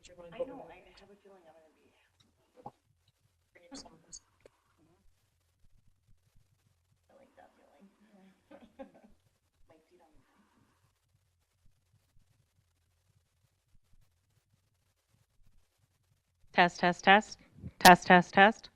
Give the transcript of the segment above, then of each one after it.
Get your one. I know, I have a feeling I'm gonna be. Bring your some of this. I like that feeling. My feet on the ground. Test, test, test. Test, test, test.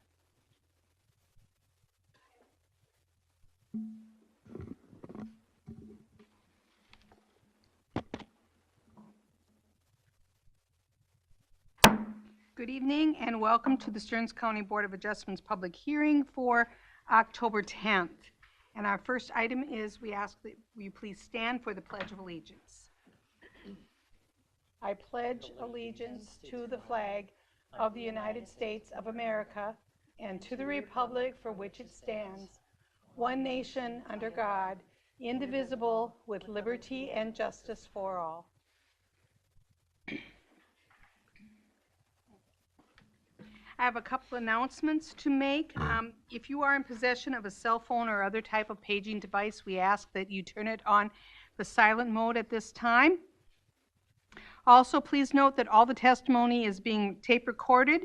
Good evening and welcome to the Stearns County Board of Adjustments public hearing for October 10th. And our first item is we ask that you please stand for the Pledge of Allegiance. I pledge allegiance to the flag of the United States of America and to the republic for which it stands, one nation under God, indivisible, with liberty and justice for all. I have a couple announcements to make. If you are in possession of a cell phone or other type of paging device, we ask that you turn it on the silent mode at this time. Also, please note that all the testimony is being tape recorded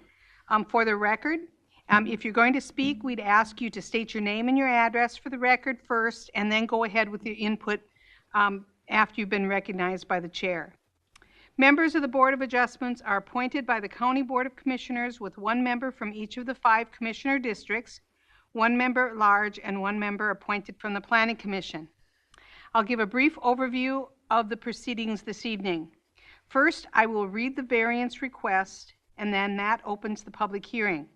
for the record. If you're going to speak, we'd ask you to state your name and your address for the record first, and then go ahead with your input after you've been recognized by the chair. Members of the Board of Adjustments are appointed by the County Board of Commissioners with one member from each of the 5 commissioner districts, 1 member at large, and 1 member appointed from the Planning Commission. I'll give a brief overview of the proceedings this evening. First, I will read the variance request, and then that opens the public hearing.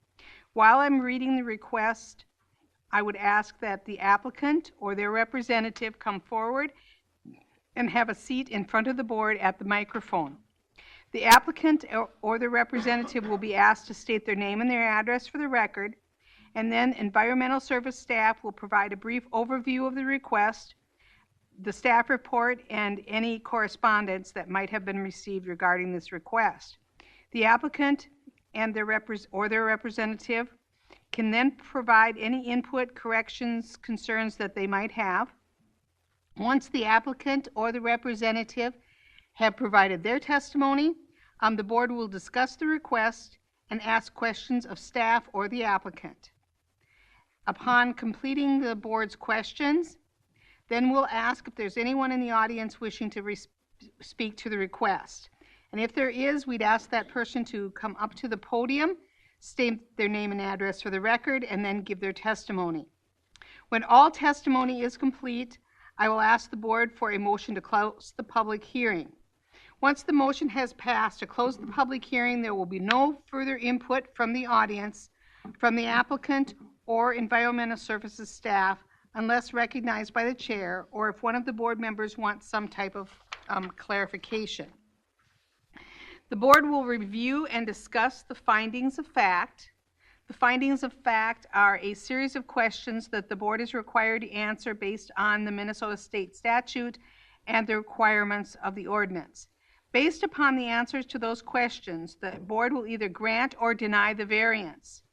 While I'm reading the request, I would ask that the applicant or their representative come forward and have a seat in front of the board at the microphone. The applicant or the representative will be asked to state their name and their address for the record, and then environmental service staff will provide a brief overview of the request, the staff report, and any correspondence that might have been received regarding this request. The applicant and their representative can then provide any input, corrections, concerns that they might have. Once the applicant or the representative have provided their testimony, the board will discuss the request and ask questions of staff or the applicant. Upon completing the board's questions, then we'll ask if there's anyone in the audience wishing to speak to the request. And if there is, we'd ask that person to come up to the podium, state their name and address for the record, and then give their testimony. When all testimony is complete, I will ask the board for a motion to close the public hearing. Once the motion has passed to close the public hearing, there will be no further input from the audience, from the applicant, or environmental services staff unless recognized by the chair or if one of the board members wants some type of clarification. The board will review and discuss the findings of fact. The findings of fact are a series of questions that the board is required to answer based on the Minnesota State statute and the requirements of the ordinance. Based upon the answers to those questions, the board will either grant or deny the variance.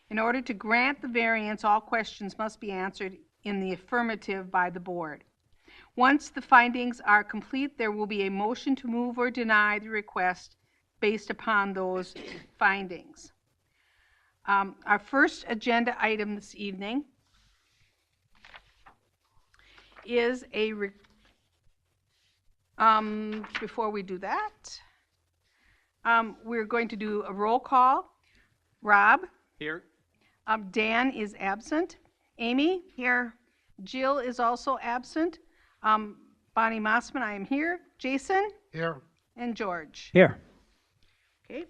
In order to grant the variance, all questions must be answered in the affirmative by the board. Once the findings are complete, there will be a motion to move or deny the request based upon those findings. Our first agenda item this evening is before we do that, we're going to do a roll call. Rob? Here. Dan is absent. Amy? Here. Jill is also absent. Bonnie Mossman, I am here. Jason? Here. And George? Here. Okay.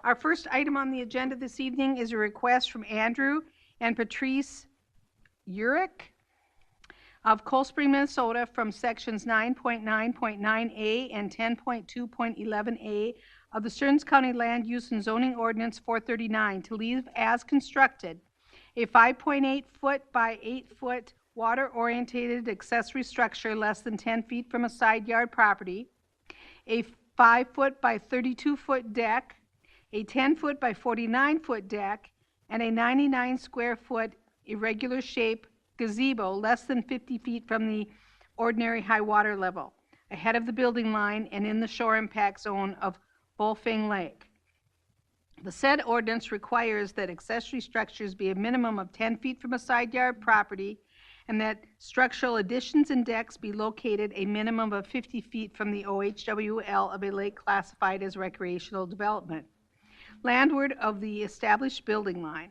Our first item on the agenda this evening is a request from Andrew and Patrice Urich of Cold Spring, Minnesota, from sections 9.9.9A and 10.2.11A of the Stearns County Land Use and Zoning Ordinance 439 to leave as constructed a 5.8 foot by 8 foot water-oriented accessory structure less than 10 feet from a side yard property, a 5 foot by 32 foot deck, a 10 foot by 49 foot deck, and a 99 square foot irregular shape gazebo less than 50 feet from the ordinary high water level. ahead of the building line and in the shore impact zone of Bullfing Lake. The said ordinance requires that accessory structures be a minimum of 10 feet from a side yard property and that structural additions and decks be located a minimum of 50 feet from the OHWL of a lake classified as recreational development, landward of the established building line.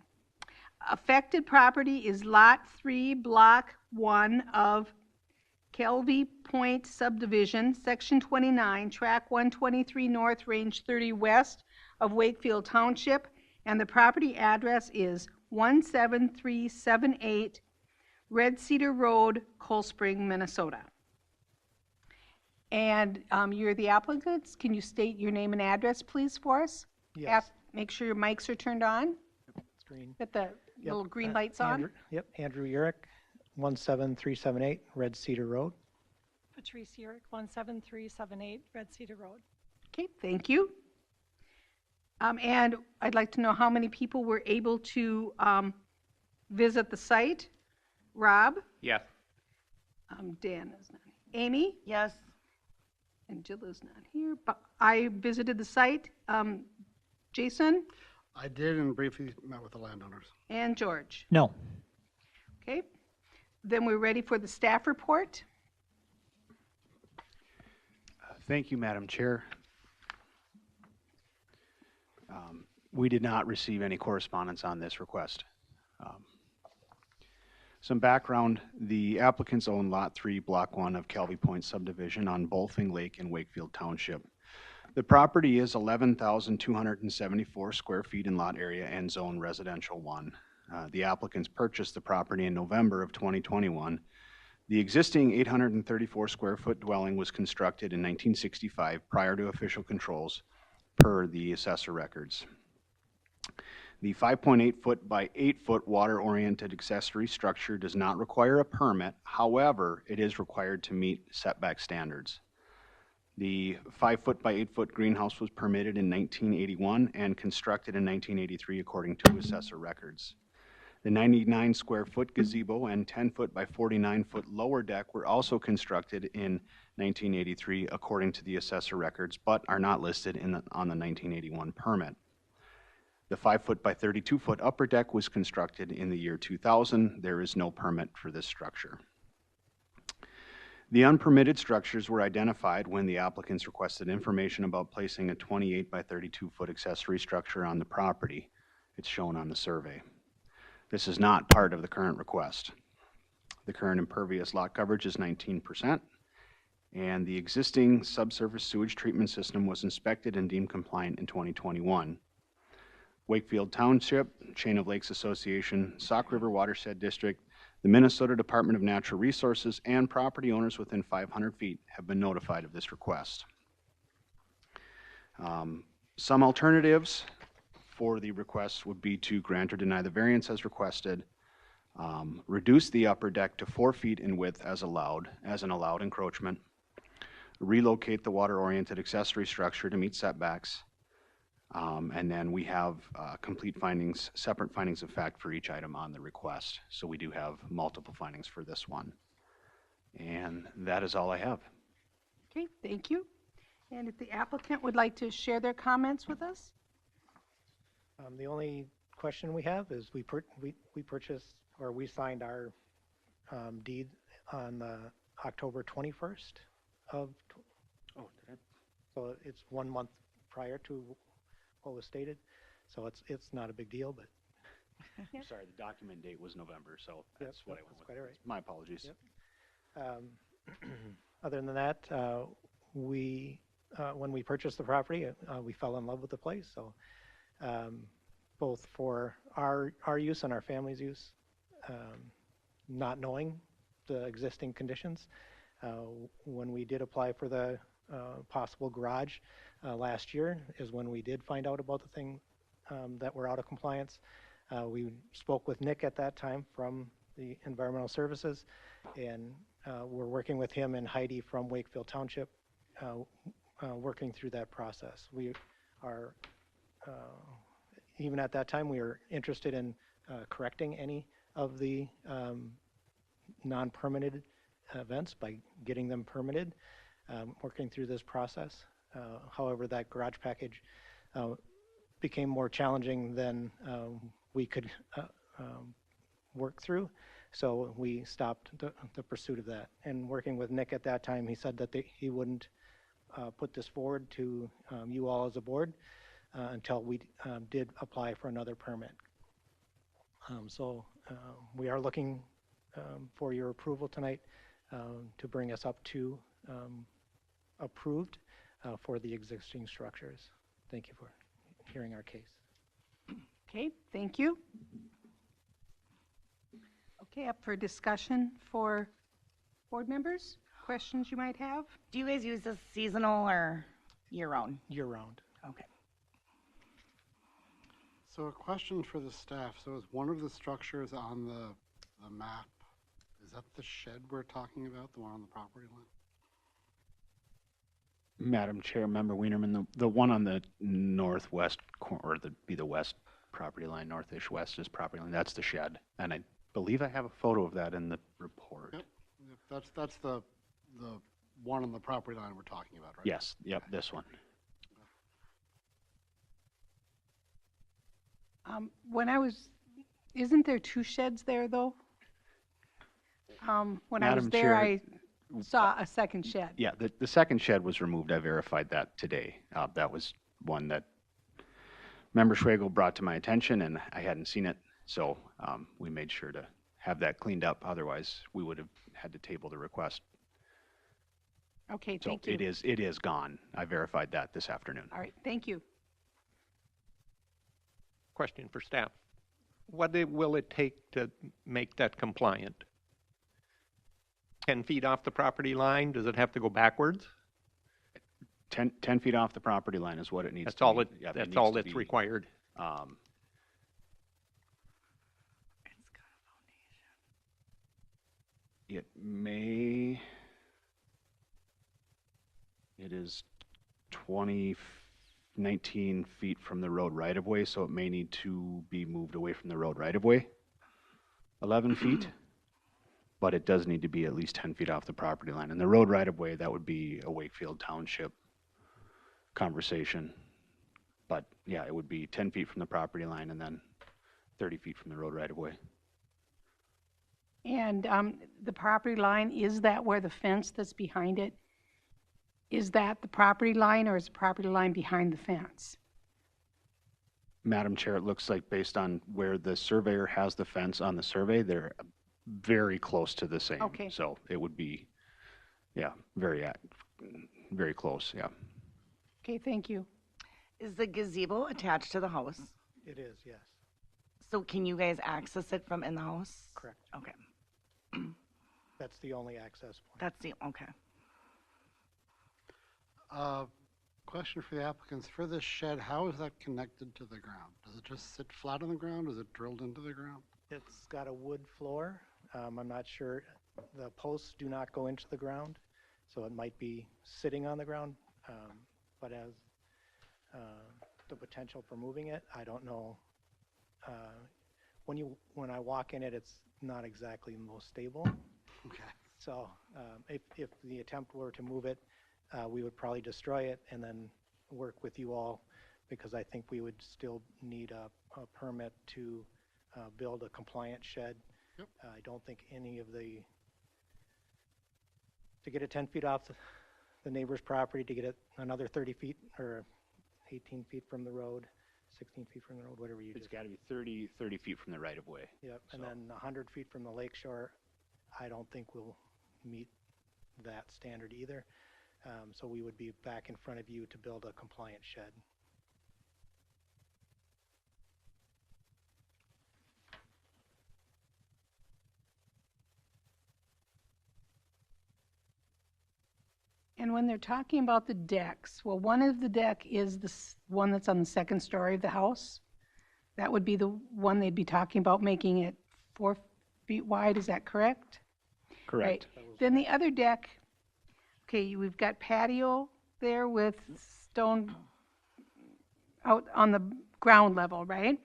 Affected property is Lot 3, Block 1 of Kelvy Point subdivision, Section 29, Track 123 North, Range 30 West of Wakefield Township, and the property address is 17378 Red Cedar Road, Cold Spring, Minnesota. And you're the applicants. Can you state your name and address, please, for us? Yes. Make sure your mics are turned on. It's green. Get the little green lights on. Andrew Urick, 17378 Red Cedar Road. Patrice Urick, 17378 Red Cedar Road. Okay, thank you. And I'd like to know how many people were able to visit the site. Rob? Yes. Dan is not. Amy? Yes. And Jill is not here, but I visited the site. Jason? I did and briefly met with the landowners. And George? No. Okay. Then we're ready for the staff report. Thank you, Madam Chair. We did not receive any correspondence on this request. Some background, the applicants own Lot 3, Block 1 of Kelvy Point subdivision on Bullfing Lake in Wakefield Township. The property is 11,274 square feet in lot area and zone residential 1. The applicants purchased the property in November of 2021. The existing 834 square foot dwelling was constructed in 1965 prior to official controls per the assessor records. The 5.8 foot by 8 foot water-oriented accessory structure does not require a permit. However, it is required to meet setback standards. The 5 foot by 8 foot greenhouse was permitted in 1981 and constructed in 1983 according to assessor records. The 99 square foot gazebo and 10 foot by 49 foot lower deck were also constructed in 1983 according to the assessor records, but are not listed on the 1981 permit. The 5 foot by 32 foot upper deck was constructed in the year 2000. There is no permit for this structure. The unpermitted structures were identified when the applicants requested information about placing a 28 by 32 foot accessory structure on the property. It's shown on the survey. This is not part of the current request. The current impervious lot coverage is 19%, and the existing subsurface sewage treatment system was inspected and deemed compliant in 2021. Wakefield Township, Chain of Lakes Association, Sauk River Watershed District, the Minnesota Department of Natural Resources, and property owners within 500 feet have been notified of this request. Some alternatives for the request would be to grant or deny the variance as requested, reduce the upper deck to 4 feet in width as an allowed encroachment, relocate the water-oriented accessory structure to meet setbacks, and then we have complete findings, separate findings of fact for each item on the request. So we do have multiple findings for this one. And that is all I have. Okay, thank you. And if the applicant would like to share their comments with us? The only question we have is we purchased, or we signed our deed on October 21st of, so it's 1 month prior to what was stated. So it's not a big deal, but. I'm sorry, the document date was November, so that's what I went with. Quite all right. My apologies. Yep. Other than that, when we purchased the property, we fell in love with the place. So both for our use and our family's use, not knowing the existing conditions, when we did apply for the possible garage last year is when we did find out about the thing that were out of compliance. We spoke with Nick at that time from the Environmental Services, and we're working with him and Heidi from Wakefield Township, working through that process. We are, even at that time, we were interested in correcting any of the non-permitted events by getting them permitted. working through this process. However, that garage package became more challenging than we could work through. So we stopped the pursuit of that. And working with Nick at that time, he said that he wouldn't put this forward to you all as a board until we did apply for another permit. So we are looking for your approval tonight to bring us up to approved for the existing structures. Thank you for hearing our case. Okay, thank you. Okay, up for discussion for board members? Questions you might have? Do you guys use this seasonal or year-round? Year-round. Okay. So a question for the staff. So is one of the structures on the map, is that the shed we're talking about, the one on the property line? Madam Chair, Member Wienerman, the one on the northwest or the west property line, northish west is property line. That's the shed, and I believe I have a photo of that in the report. Yep. That's the one on the property line we're talking about, right? Yes. Yep. This one. Isn't there two sheds there, though? When I was Madam there, Chair, I saw a second shed. Yeah. The second shed was removed. I verified that today. That was one that Member Schwagel brought to my attention, and I hadn't seen it. So we made sure to have that cleaned up. Otherwise, we would have had to table the request. Okay, So thank you. it is gone. I verified that this afternoon. All right, thank you. Question for staff. What will it take to make that compliant? 10 feet off the property line? Does it have to go backwards? 10 feet off the property line is what it needs That's to all be. it, Yeah, that's needs all to that's be, required. It may, it is 19 feet from the road right-of-way, so it may need to be moved away from the road right-of-way, 11 feet, but it does need to be at least 10 feet off the property line. And the road right-of-way, that would be a Wakefield Township conversation. But yeah, it would be 10 feet from the property line and then 30 feet from the road right-of-way. And the property line, is that where the fence that's behind it, is that the property line, or is the property line behind the fence? Madam Chair, it looks like based on where the surveyor has the fence on the survey, they're very close to the same. Okay. So it would be, yeah, very close, yeah. Okay, thank you. Is the gazebo attached to the house? It is, yes. So can you guys access it from in the house? Correct. Okay. That's the only access point. That's the, okay. Question for the applicants. For this shed, how is that connected to the ground? Does it just sit flat on the ground? Is it drilled into the ground? It's got a wood floor. I'm not sure. The posts do not go into the ground, so it might be sitting on the ground. But as the potential for moving it, I don't know. When I walk in it, it's not exactly the most stable. Okay. So if the attempt were to move it, we would probably destroy it and then work with you all, because I think we would still need a permit to build a compliant shed. Yep. I don't think any of to get it 10 feet off the neighbor's property, to get it another 30 feet or 18 feet from the road, 16 feet from the road, whatever you It's just. got to be 30 feet from the right-of-way. Yep, and so. then 100 feet from the lake shore, I don't think we'll meet that standard either. So we would be back in front of you to build a compliant shed. And when they're talking about the decks, well, one of the deck is the one that's on the second story of the house. That would be the one they'd be talking about making it 4 feet wide, is that correct? Correct. Right. Then the other deck, okay, we've got patio there with stone out on the ground level, right?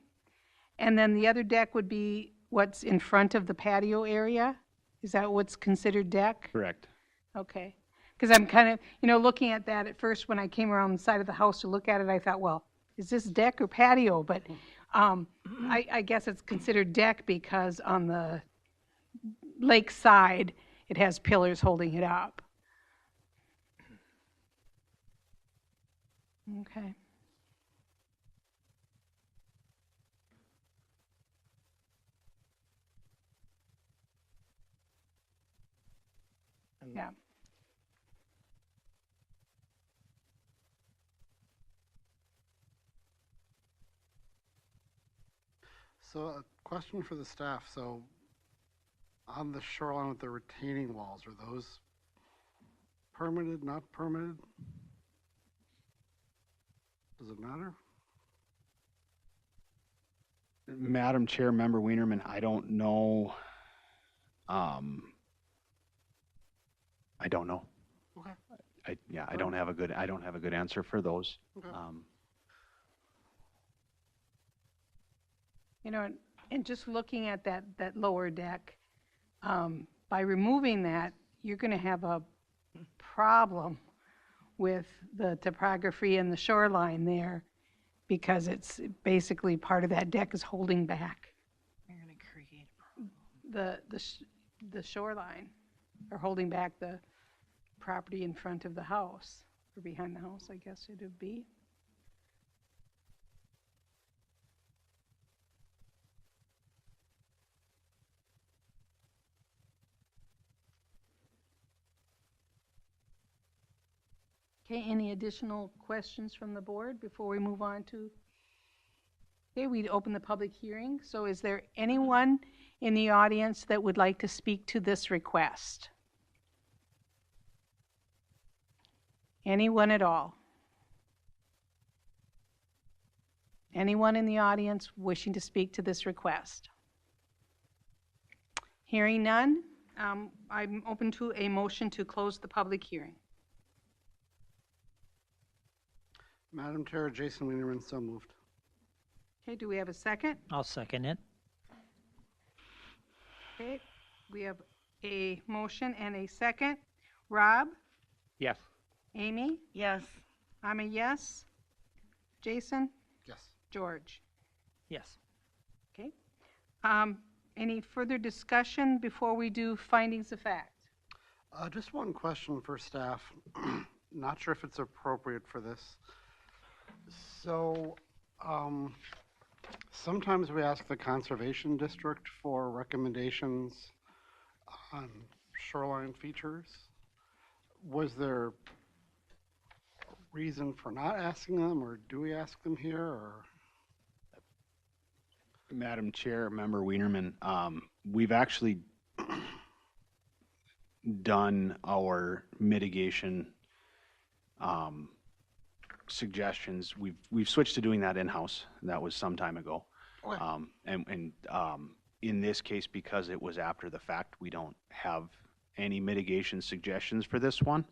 And then the other deck would be what's in front of the patio area? Is that what's considered deck? Correct. Okay. Because I'm kind of, looking at that at first when I came around the side of the house to look at it, I thought, well, is this deck or patio? But I guess it's considered deck because on the lake side, it has pillars holding it up. Okay. Yeah. So a question for the staff. So on the shoreline with the retaining walls, are those permitted, not permitted? Does it matter? Madam Chair, Member Wienerman, I don't know. I don't know. Okay. I don't have a good answer for those. Okay. And just looking at that lower deck, by removing that, you're going to have a problem with the topography and the shoreline there because it's basically part of that deck is holding back You're gonna create a problem. the shoreline, or holding back the property in front of the house, or behind the house, I guess it would be. Okay, any additional questions from the board before we move on to? Okay, we'd open the public hearing. So is there anyone in the audience that would like to speak to this request? Anyone at all? Anyone in the audience wishing to speak to this request? Hearing none, I'm open to a motion to close the public hearing. Madam Chair, Jason Wienerman, so moved. Okay, do we have a second? I'll second it. Okay, we have a motion and a second. Rob? Yes. Amy? Yes. I'm a yes. Jason? Yes. George? Yes. Okay. Any further discussion before we do findings of fact? Just one question for staff. Not sure if it's appropriate for this. So, sometimes we ask the Conservation District for recommendations on shoreline features. Was there a reason for not asking them, or do we ask them here, or? Madam Chair, Member Wienerman, we've actually done our mitigation suggestions. We've switched to doing that in-house. That was some time ago. Okay. In this case, because it was after the fact, we don't have any mitigation suggestions for this one.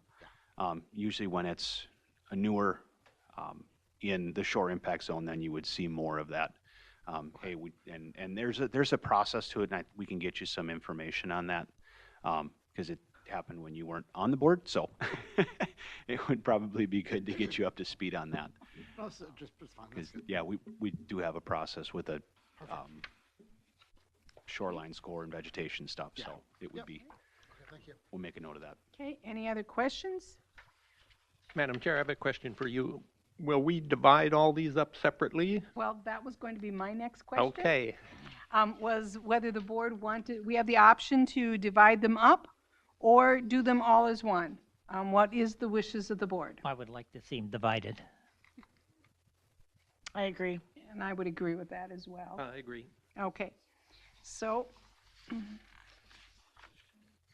Usually when it's a newer in the shore impact zone, then you would see more of that. Hey, there's a process to it, and we can get you some information on that because it happened when you weren't on the board, so it would probably be good to get you up to speed on that. No, so just, it's fine. That's good. Yeah, we do have a process with a shoreline score and vegetation stuff, Yeah. so it would Yep. be, Okay, thank you. we'll make a note of that. Okay, any other questions? Madam Chair, I have a question for you. Will we divide all these up separately? Well, that was going to be my next question. Okay. Was whether the board wanted, we have the option to divide them up or do them all as one. What is the wishes of the board? I would like to see them divided. I agree. And I would agree with that as well. I agree. Okay, so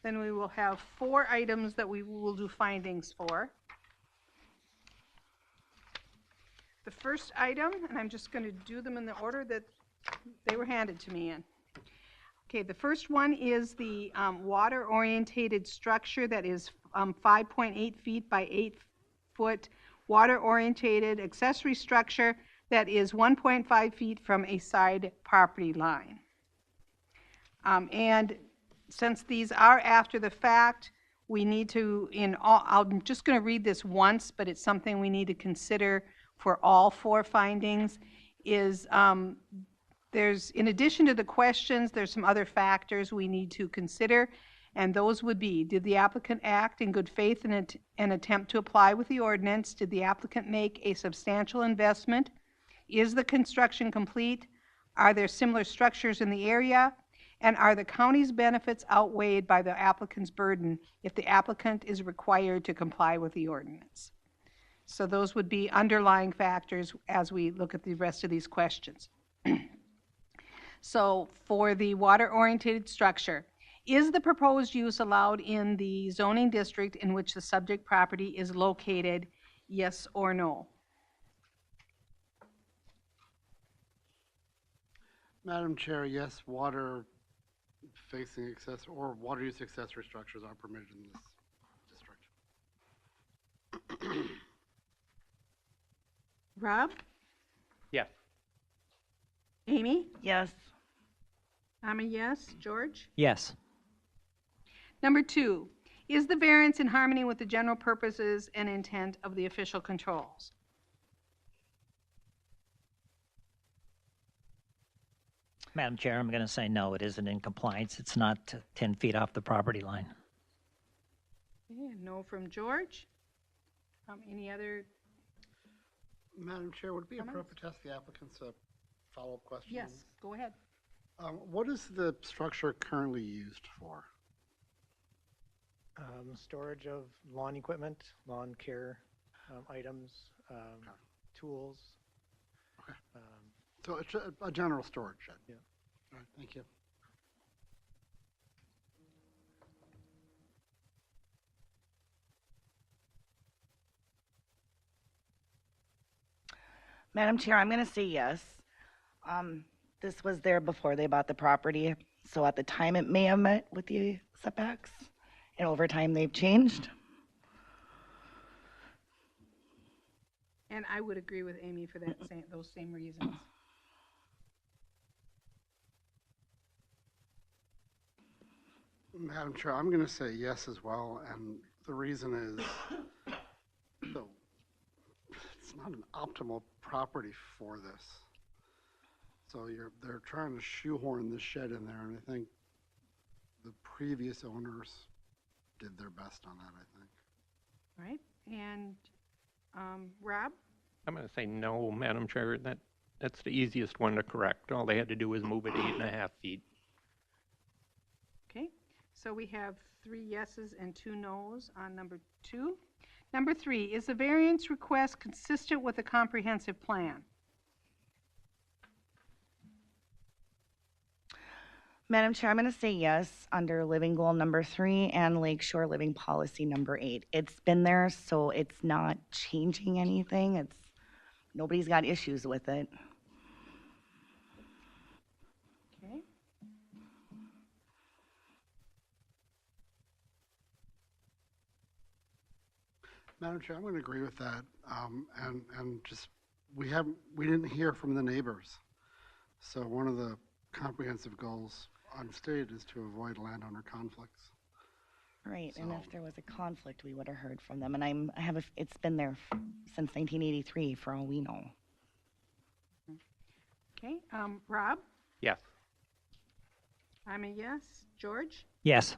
then we will have 4 items that we will do findings for. The first item, and I'm just going to do them in the order that they were handed to me in. Okay, the first one is the water-orientated structure that is 5.8 feet by 8 foot water-orientated accessory structure that is 1.5 feet from a side property line. And since these are after the fact, we need to, I'm just going to read this once, but it's something we need to consider for all 4 findings, is in addition to the questions, there's some other factors we need to consider, and those would be, did the applicant act in good faith in an attempt to apply with the ordinance? Did the applicant make a substantial investment? Is the construction complete? Are there similar structures in the area? And are the county's benefits outweighed by the applicant's burden if the applicant is required to comply with the ordinance? So those would be underlying factors as we look at the rest of these questions. So for the water-oriented structure, is the proposed use allowed in the zoning district in which the subject property is located, yes or no? Madam Chair, yes, water facing accessory or water use accessory structures are permitted in this district. Rob? Yes. Amy? Yes. I'm a yes. George? Yes. Number 2, is the variance in harmony with the general purposes and intent of the official controls? Madam Chair, I'm going to say no, it isn't in compliance. It's not 10 feet off the property line. Okay, no from George. Any other? Madam Chair, would it be Comments? appropriate to ask the applicants a follow-up question? on Yes, this? go ahead. What is the structure currently used for? Storage of lawn equipment, lawn care items, tools. Okay. Um, So it's a general storage shed? Yeah. All right, thank you. Madam Chair, I'm going to say yes. This was there before they bought the property, so at the time it may have met with the setbacks, and over time they've changed. And I would agree with Amy for that those same reasons. Madam Chair, I'm going to say yes as well, and the reason is, so, it's not an optimal property for this. So they're trying to shoehorn this shed in there, and I think the previous owners did their best on that, I think. All right, and Rob? I'm going to say no, Madam Chair. That's the easiest one to correct. All they had to do was move it 8.5 feet. Okay, so we have 3 yeses and 2 nos on number 2. Number 3, is the variance request consistent with the comprehensive plan? Madam Chair, I'm going to say yes under living goal number 3 and Lakeshore Living Policy number 8. It's been there, so it's not changing anything. Nobody's got issues with it. Okay. Madam Chair, I'm going to agree with that, and just, we didn't hear from the neighbors. So one of the comprehensive goals unstated is to avoid landowner conflicts. Right, and So- if there was a conflict, we would have heard from them. And it's been there since 1983, for all we know. Okay, Rob? Yes. I'm a yes. George? Yes.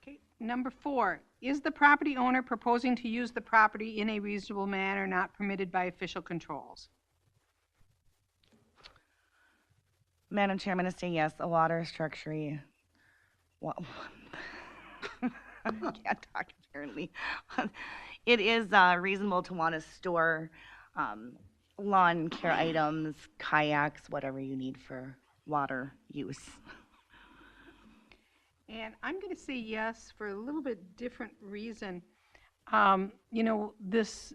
Okay, number 4, is the property owner proposing to use the property in a reasonable manner not permitted by official controls? Madam Chair, I'm going to say yes, a water structure. Well, I can't talk apparently. It is reasonable to want to store lawn care items, kayaks, whatever you need for water use. And I'm going to say yes for a little bit different reason. You know, this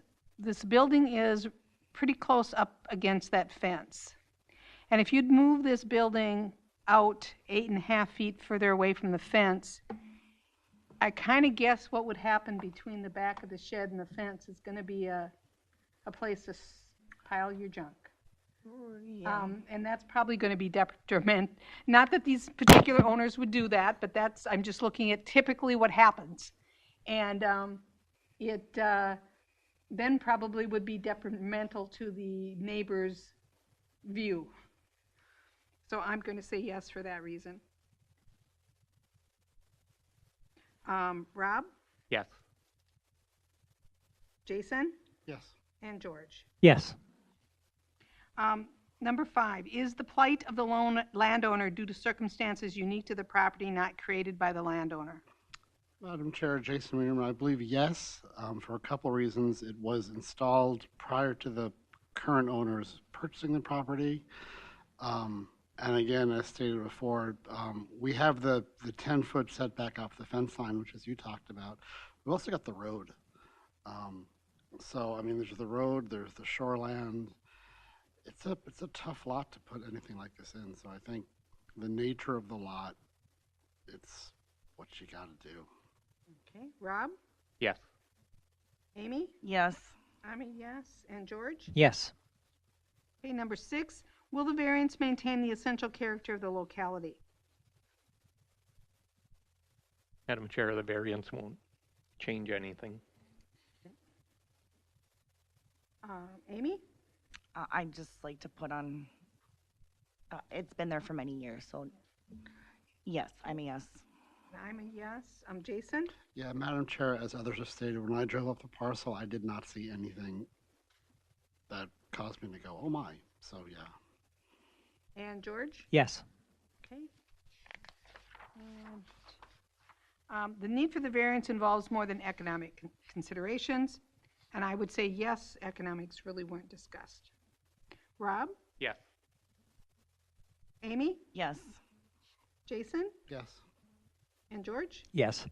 building is pretty close up against that fence. And if you'd move this building out 8.5 feet further away from the fence, I kind of guess what would happen between the back of the shed and the fence is going to be a place to pile your junk. And that's probably going to be detriment. Not that these particular owners would do that, but I'm just looking at typically what happens. And it then probably would be detrimental to the neighbor's view. So I'm going to say yes for that reason. Rob, Yes. Jason, Yes. and George. Yes. Number 5, is the plight of the landowner due to circumstances unique to the property not created by the landowner? Madam Chair, Jason Reederman, I believe yes, for a couple of reasons. It was installed prior to the current owners purchasing the property. And again, as stated before, we have the 10-foot setback off the fence line, which as you talked about. We've also got the road. So, I mean, there's the road, there's the shoreland. It's a tough lot to put anything like this in. So I think the nature of the lot, it's what you got to do. Okay, Rob, Yes. Amy, Yes. I'm a yes, and George? Yes. Okay, number 6, will the variance maintain the essential character of the locality? Madam Chair, the variance won't change anything. Amy? I'd just like to put on, it's been there for many years, so yes, I'm a yes. I'm a yes. Jason? Yeah, Madam Chair, as others have stated, when I drove up the parcel, I did not see anything that caused me to go, oh my. So, yeah. And George? Yes. Okay. And, the need for the variance involves more than economic considerations, and I would say yes, economics really weren't discussed. Rob? Yes. Amy? Yes. Jason? Yes. And George? Yes.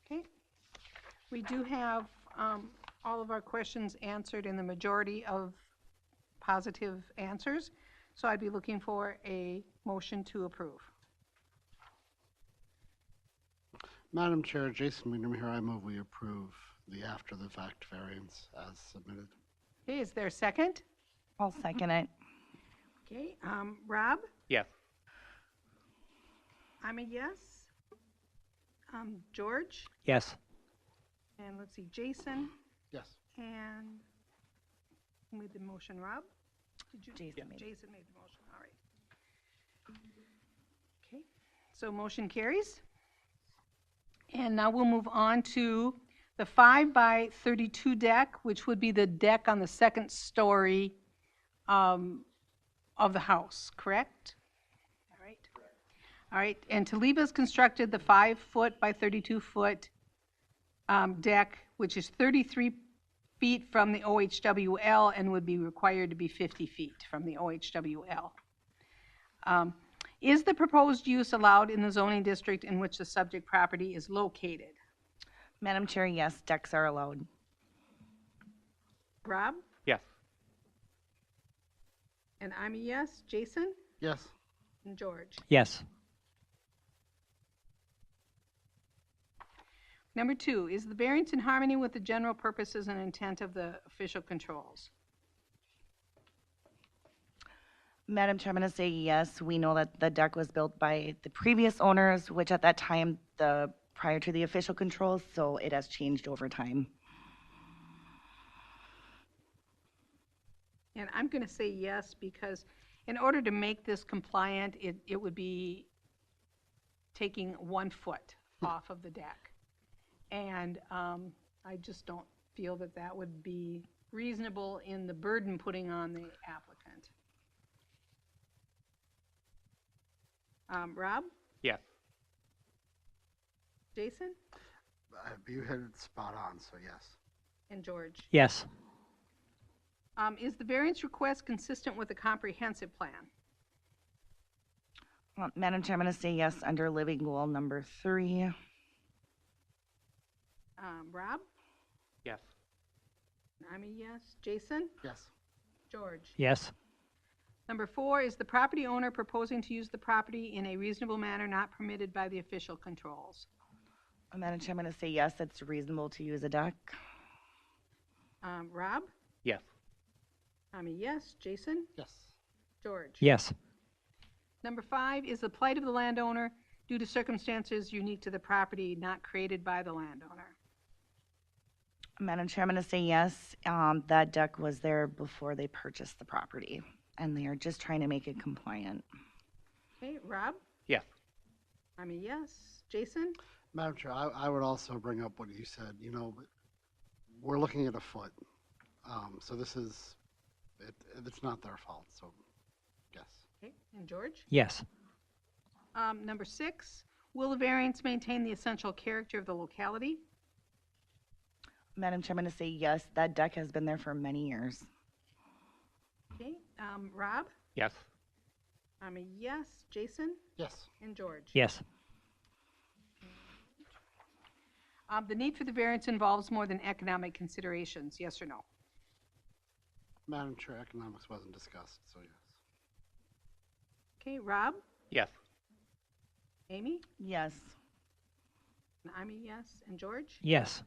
Okay. We do have all of our questions answered in the majority of positive answers, so I'd be looking for a motion to approve. Madam Chair, Jason Wienerman here. I move we approve the after-the-fact variance as submitted. Okay, is there a second? I'll second it. Okay, Rob? Yes. I'm a yes. George? Yes. And let's see, Jason? Yes. And who made the motion, Rob? Did you? Jason made it. Jason made the motion, all right. Okay, so motion carries. And now we'll move on to the 5x32 deck, which would be the deck on the second story of the house, correct? All right. All right, and Taliba's constructed the 5-foot by 32-foot deck, which is 33 feet from the OHWL and would be required to be 50 feet from the OHWL. Is the proposed use allowed in the zoning district in which the subject property is located? Madam Chair, yes, decks are allowed. Rob? Yes. And I'm a yes. Jason? Yes. And George? Yes. Number 2, is the variance in harmony with the general purposes and intent of the official controls? Madam Chair, I'm going to say yes. We know that the deck was built by the previous owners, which at that time, prior to the official controls, so it has changed over time. And I'm going to say yes, because in order to make this compliant, it would be taking 1 foot off of the deck. And I just don't feel that that would be reasonable in the burden putting on the applicant. Rob? Yes. Jason? You hit it spot on, so yes. And George? Yes. Is the variance request consistent with the comprehensive plan? Madam Chair, I'm going to say yes under living goal number 3. Rob? Yes. I'm a yes. Jason? Yes. George? Yes. Number 4, is the property owner proposing to use the property in a reasonable manner not permitted by the official controls? Madam Chair, I'm going to say yes, it's reasonable to use a deck. Rob? Yes. I'm a yes. Jason? Yes. George? Yes. Number 5, is the plight of the landowner due to circumstances unique to the property not created by the landowner? Madam Chair, I'm going to say yes. That deck was there before they purchased the property, and they are just trying to make it compliant. Okay, Rob? Yes. I'm a yes. Jason? Madam Chair, I would also bring up what you said, you know, we're looking at a foot. So this is, it's not their fault, so yes. Okay, and George? Yes. Number 6, will the variance maintain the essential character of the locality? Madam Chair, I'm going to say yes. That deck has been there for many years. Okay, Rob? Yes. I'm a yes. Jason? Yes. And George? Yes. The need for the variance involves more than economic considerations, yes or no? Madam Chair, economics wasn't discussed, so yes. Okay, Rob? Yes. Amy? Yes. And I'm a yes. And George? Yes.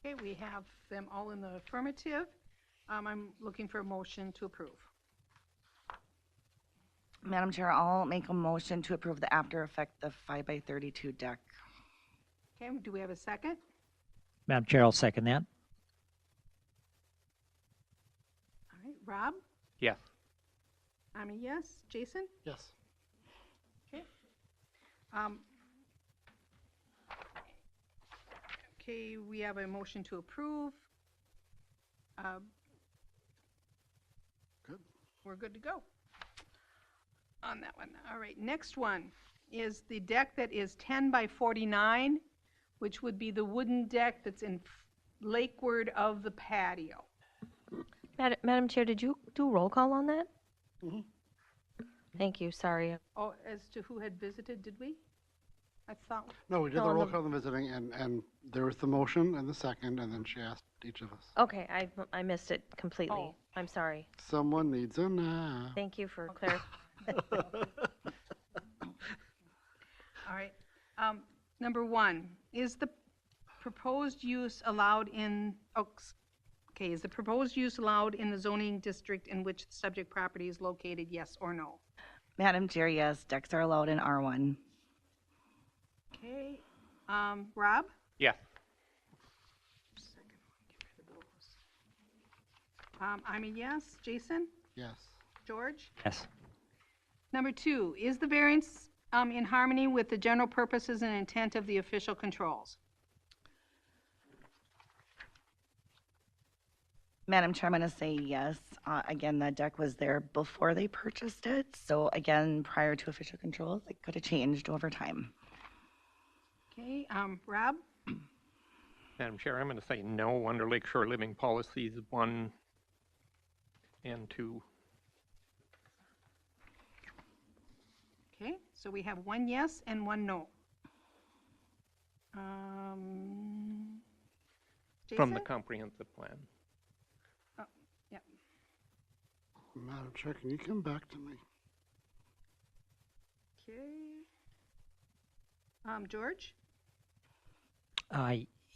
Okay, we have them all in the affirmative. I'm looking for a motion to approve. Madam Chair, I'll make a motion to approve the after effect of 5x32 deck. Okay, do we have a second? Madam Chair, I'll second that. All right, Rob? Yes. I'm a yes. Jason? Yes. Okay, we have a motion to approve. Good. We're good to go on that one. All right, next one is the deck that is 10 by 49, which would be the wooden deck that's in lakeward of the patio. Madam Chair, did you do roll call on that? Mhm. Thank you, sorry. Oh, as to who had visited, did we? I thought, No, we did No, the roll the- call on the visiting, and there was the motion and the second, and then she asked each of us. Okay, I missed it completely. Oh. I'm sorry. Someone needs a nap. Thank you for clarifying. all right. Number 1, is the proposed use allowed in, is the proposed use allowed in the zoning district in which the subject property is located, yes or no? Madam Chair, yes. Decks are allowed in R1. Okay, Rob? Yes. I'm a yes. Jason? Yes. George? Yes. Number 2, is the variance in harmony with the general purposes and intent of the official controls? Madam Chair, I'm going to say yes. Again, that deck was there before they purchased it. So again, prior to official controls, it could have changed over time. Okay, Rob? Madam Chair, I'm going to say no under Lakeshore Living Policies 1 and 2. Okay, so we have 1 yes and 1 no. From the Jason? comprehensive plan. Yep. Madam Chair, can you come back to me? Okay. George?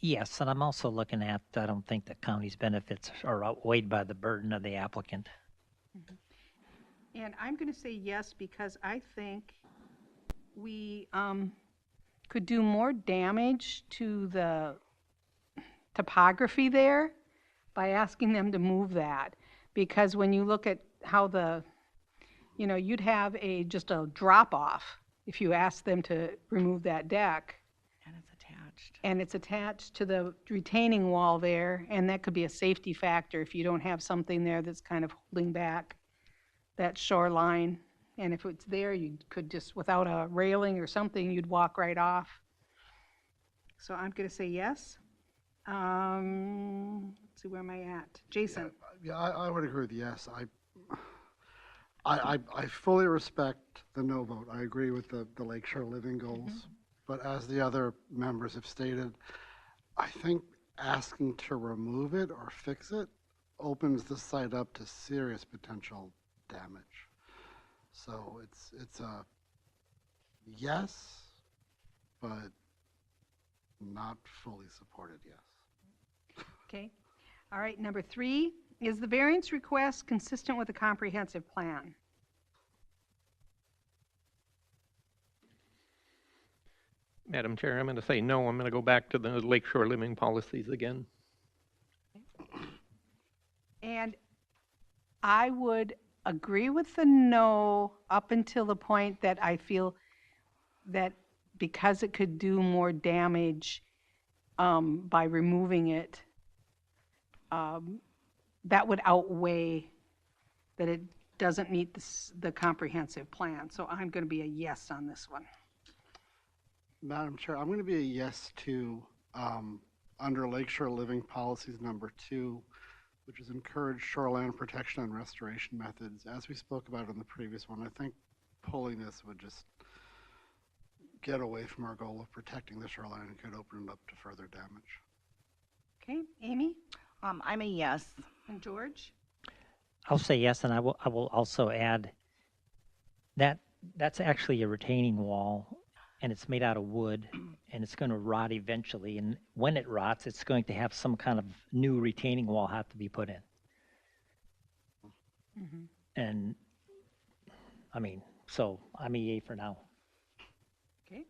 Yes, and I'm also looking at, I don't think the county's benefits are outweighed by the burden of the applicant. And I'm going to say yes because I think we could do more damage to the topography there by asking them to move that. Because when you look at how you'd have just a drop off if you asked them to remove that deck. And it's attached. And it's attached to the retaining wall there, and that could be a safety factor if you don't have something there that's kind of holding back that shoreline. And if it's there, you could just, without a railing or something, you'd walk right off. So I'm going to say yes. Let's see, where am I at? Jason? Yeah, I would agree with yes. I fully respect the no vote. I agree with the Lakeshore Living goals. But as the other members have stated, I think asking to remove it or fix it opens the site up to serious potential damage. So it's a yes, but not fully supported yes. Okay. All right, number 3, is the variance request consistent with the comprehensive plan? Madam Chair, I'm going to say no. I'm going to go back to the Lakeshore Living Policies again. I would agree with the no up until the point that I feel that because it could do more damage by removing it, that would outweigh that it doesn't meet the comprehensive plan. So I'm going to be a yes on this one. Madam Chair, I'm going to be a yes to, under Lakeshore Living Policies number 2, which is encourage shoreline protection and restoration methods. As we spoke about in the previous one, I think pulling this would just get away from our goal of protecting the shoreline and could open it up to further damage. Okay, Amy I'm a yes. and George? I'll say yes, and I will also add that that's actually a retaining wall, and it's made out of wood, and it's going to rot eventually. And when it rots, it's going to have some kind of new retaining wall have to be put in. And I mean, so I'm a yay for now. Okay.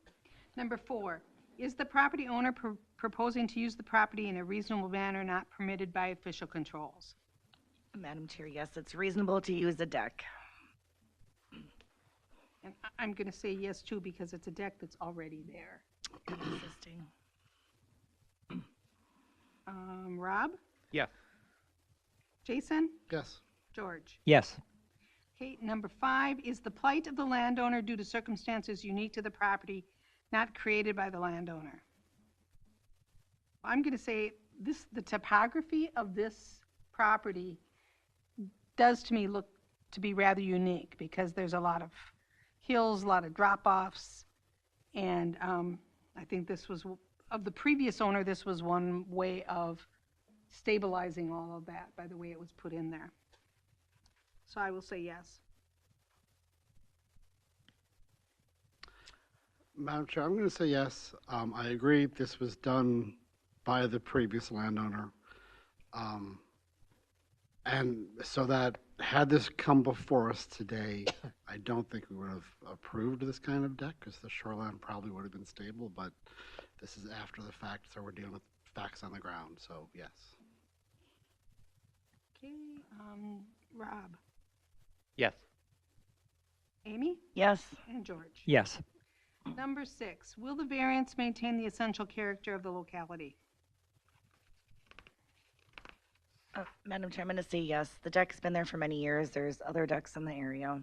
Number 4, is the property owner proposing to use the property in a reasonable manner not permitted by official controls? Madam Chair, yes, it's reasonable to use a deck. And I'm going to say yes too because it's a deck that's already there. Existing. Rob? Yes. Jason? Yes. George? Yes. Okay, number 5, is the plight of the landowner due to circumstances unique to the property not created by the landowner? I'm going to say the topography of this property does to me look to be rather unique because there's a lot of hills, a lot of drop-offs, and I think this was, of the previous owner, this was one way of stabilizing all of that by the way it was put in there. So I will say yes. Madam Chair, I'm going to say yes. I agree this was done by the previous landowner. And so that had this come before us today, I don't think we would have approved this kind of deck because the shoreline probably would have been stable, but this is after the fact, so we're dealing with facts on the ground, so yes. Okay, Rob? Yes. Amy? Yes. And George? Yes. Number 6, will the variance maintain the essential character of the locality? Madam Chair, I'm going to say yes. The deck's been there for many years. There's other decks in the area.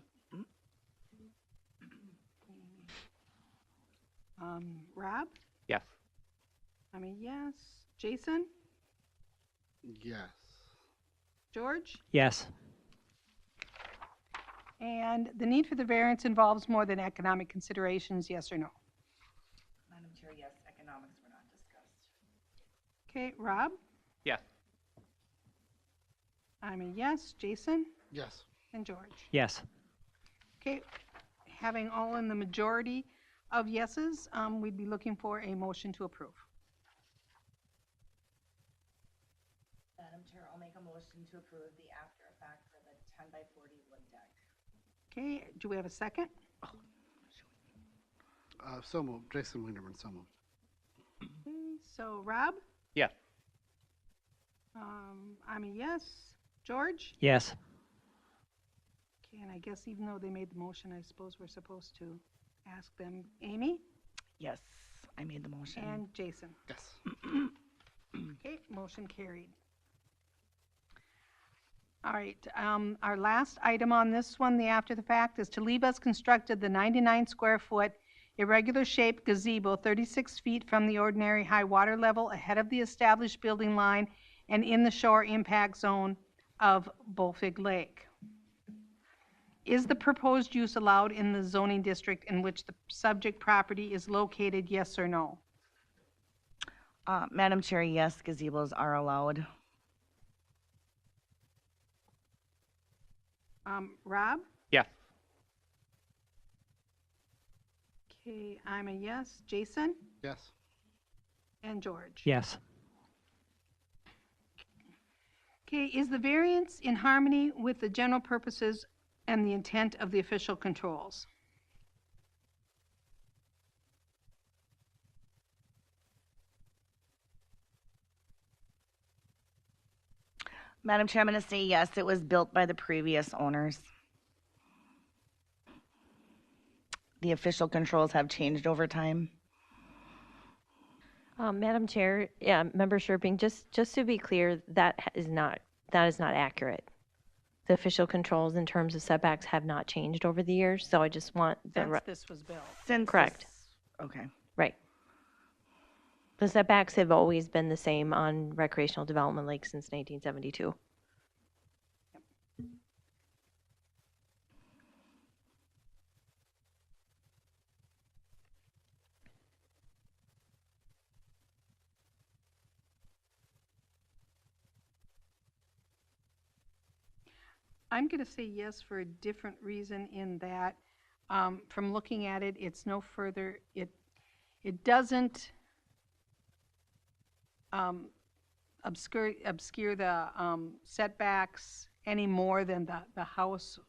Rob? Yes. I'm a yes. Jason? Yes. George? Yes. And the need for the variance involves more than economic considerations, yes or no? Madam Chair, yes. Economics were not discussed. Okay, Rob? Yes. I'm a yes. Jason? Yes. And George? Yes. Okay, having all in the majority of yeses, we'd be looking for a motion to approve. Madam Chair, I'll make a motion to approve the after effect for the 10 by 40 wood deck. Okay, do we have a second? So moved. Jason Winterman, so moved. Okay, so Rob? Yes. I'm a yes. George? Yes. Okay, and I guess even though they made the motion, I suppose we're supposed to ask them. Amy? Yes, I made the motion. And Jason? Yes. Okay, motion carried. All right, our last item on this one, the after the fact, is Talibas constructed the 99 square foot irregular shaped gazebo 36 feet from the ordinary high water level ahead of the established building line and in the shore impact zone of Bullfig Lake. Is the proposed use allowed in the zoning district in which the subject property is located, yes or no? Madam Chair, yes, gazebos are allowed. Rob? Yes. Okay, I'm a yes. Jason? Yes. And George? Yes. Okay, is the variance in harmony with the general purposes and the intent of the official controls? Madam Chair, I'm going to say yes, it was built by the previous owners. The official controls have changed over time. Madam Chair, yeah, Member Sherping, just to be clear, that is not accurate. The official controls in terms of setbacks have not changed over the years, so I just want the, Since this was built. Since Correct. Okay. right. The setbacks have always been the same on recreational development lakes since 1972. I'm going to say yes for a different reason in that, from looking at it, it's no further, it doesn't obscure the setbacks any more than the house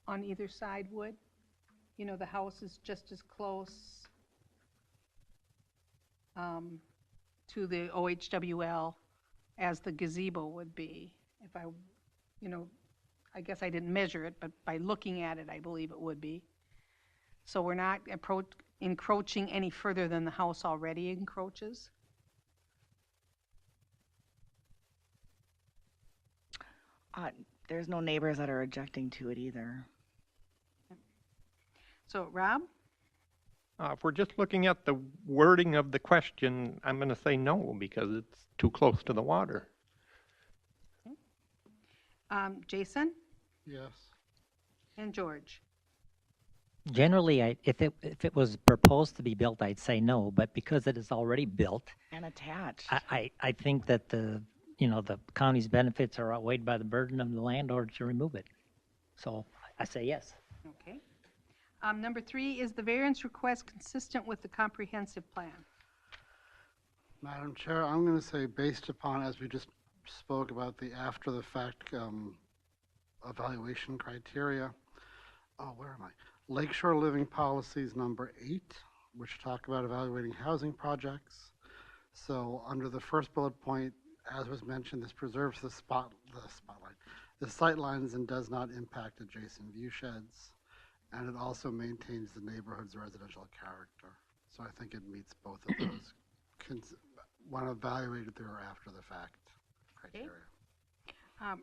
on either side would. You know, the house is just as close to the OHWL as the gazebo would be. If I, you know, I guess I didn't measure it, but by looking at it, I believe it would be. So we're not encroaching any further than the house already encroaches. There's no neighbors that are objecting to it either. So, Rob? If we're just looking at the wording of the question, I'm going to say no because it's too close to the water. Jason? Yes. And George? Generally, if it was proposed to be built, I'd say no, but because it is already built, And attached. I think that the county's benefits are outweighed by the burden of the landlord to remove it. So I say yes. Okay. Number 3, is the variance request consistent with the comprehensive plan? Madam Chair, I'm going to say based upon, as we just spoke about the after-the-fact evaluation criteria, where am I? Lakeshore Living Policies number 8, which talk about evaluating housing projects. So under the first bullet point, as was mentioned, this preserves the sight lines and does not impact adjacent view sheds. And it also maintains the neighborhood's residential character. So I think it meets both of those when evaluated through or after the fact criteria.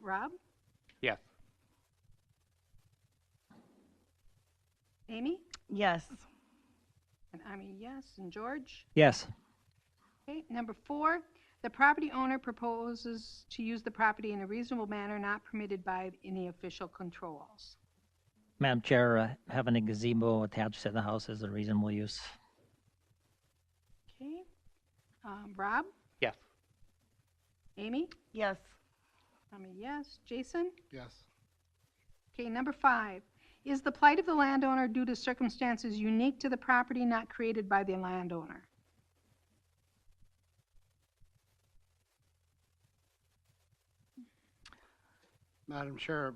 Rob? Yes. Amy? Yes. And I'm a yes. And George? Yes. Okay. Number 4, the property owner proposes to use the property in a reasonable manner not permitted by any official controls. Madam Chair, having a gazebo attached to the house is a reasonable use. Okay. Rob? Yes. Amy? Yes. I'm a yes. Jason? Yes. Okay, number 5. Is the plight of the landowner due to circumstances unique to the property not created by the landowner? Madam Chair,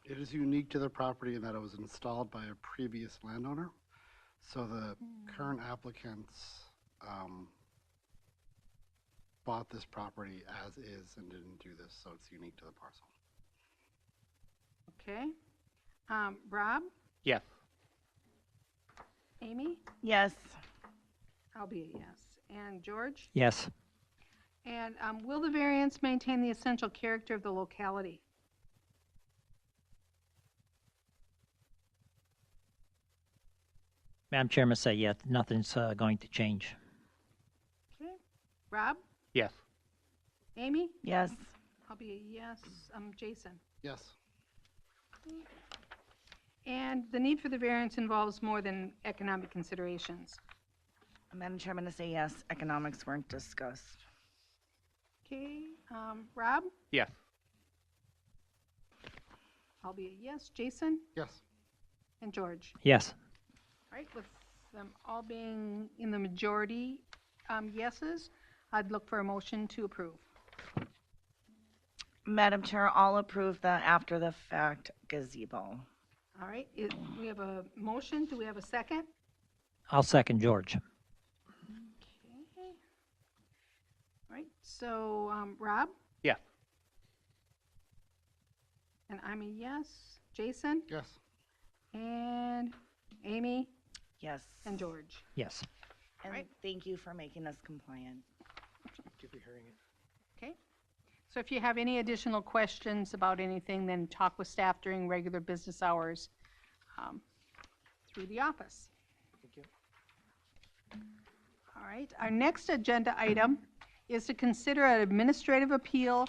it is unique to the property in that it was installed by a previous landowner. So the current applicants bought this property as is and didn't do this, so it's unique to the parcel. Okay. Rob? Yes. Amy? Yes. I'll be a yes. And George? Yes. And will the variance maintain the essential character of the locality? Madam Chair, must say yes, nothing's going to change. Okay. Rob? Yes. Amy? Yes. I'll be a yes. Jason? Yes. And the need for the variance involves more than economic considerations. Madam Chair, I'm going to say yes. Economics weren't discussed. Okay. Rob? Yes. I'll be a yes. Jason? Yes. And George? Yes. All right, with them all being in the majority yeses, I'd look for a motion to approve. Madam Chair, I'll approve the after-the-fact gazebo. All right, we have a motion. Do we have a second? I'll second George. Okay. All right, so Rob? Yes. And I'm a yes. Jason? Yes. And Amy? Yes. And George? Yes. And Right. thank you for making us compliant. Give you hearing it. Okay. So if you have any additional questions about anything, then talk with staff during regular business hours through the office. Thank you. All right. Our next agenda item is to consider an administrative appeal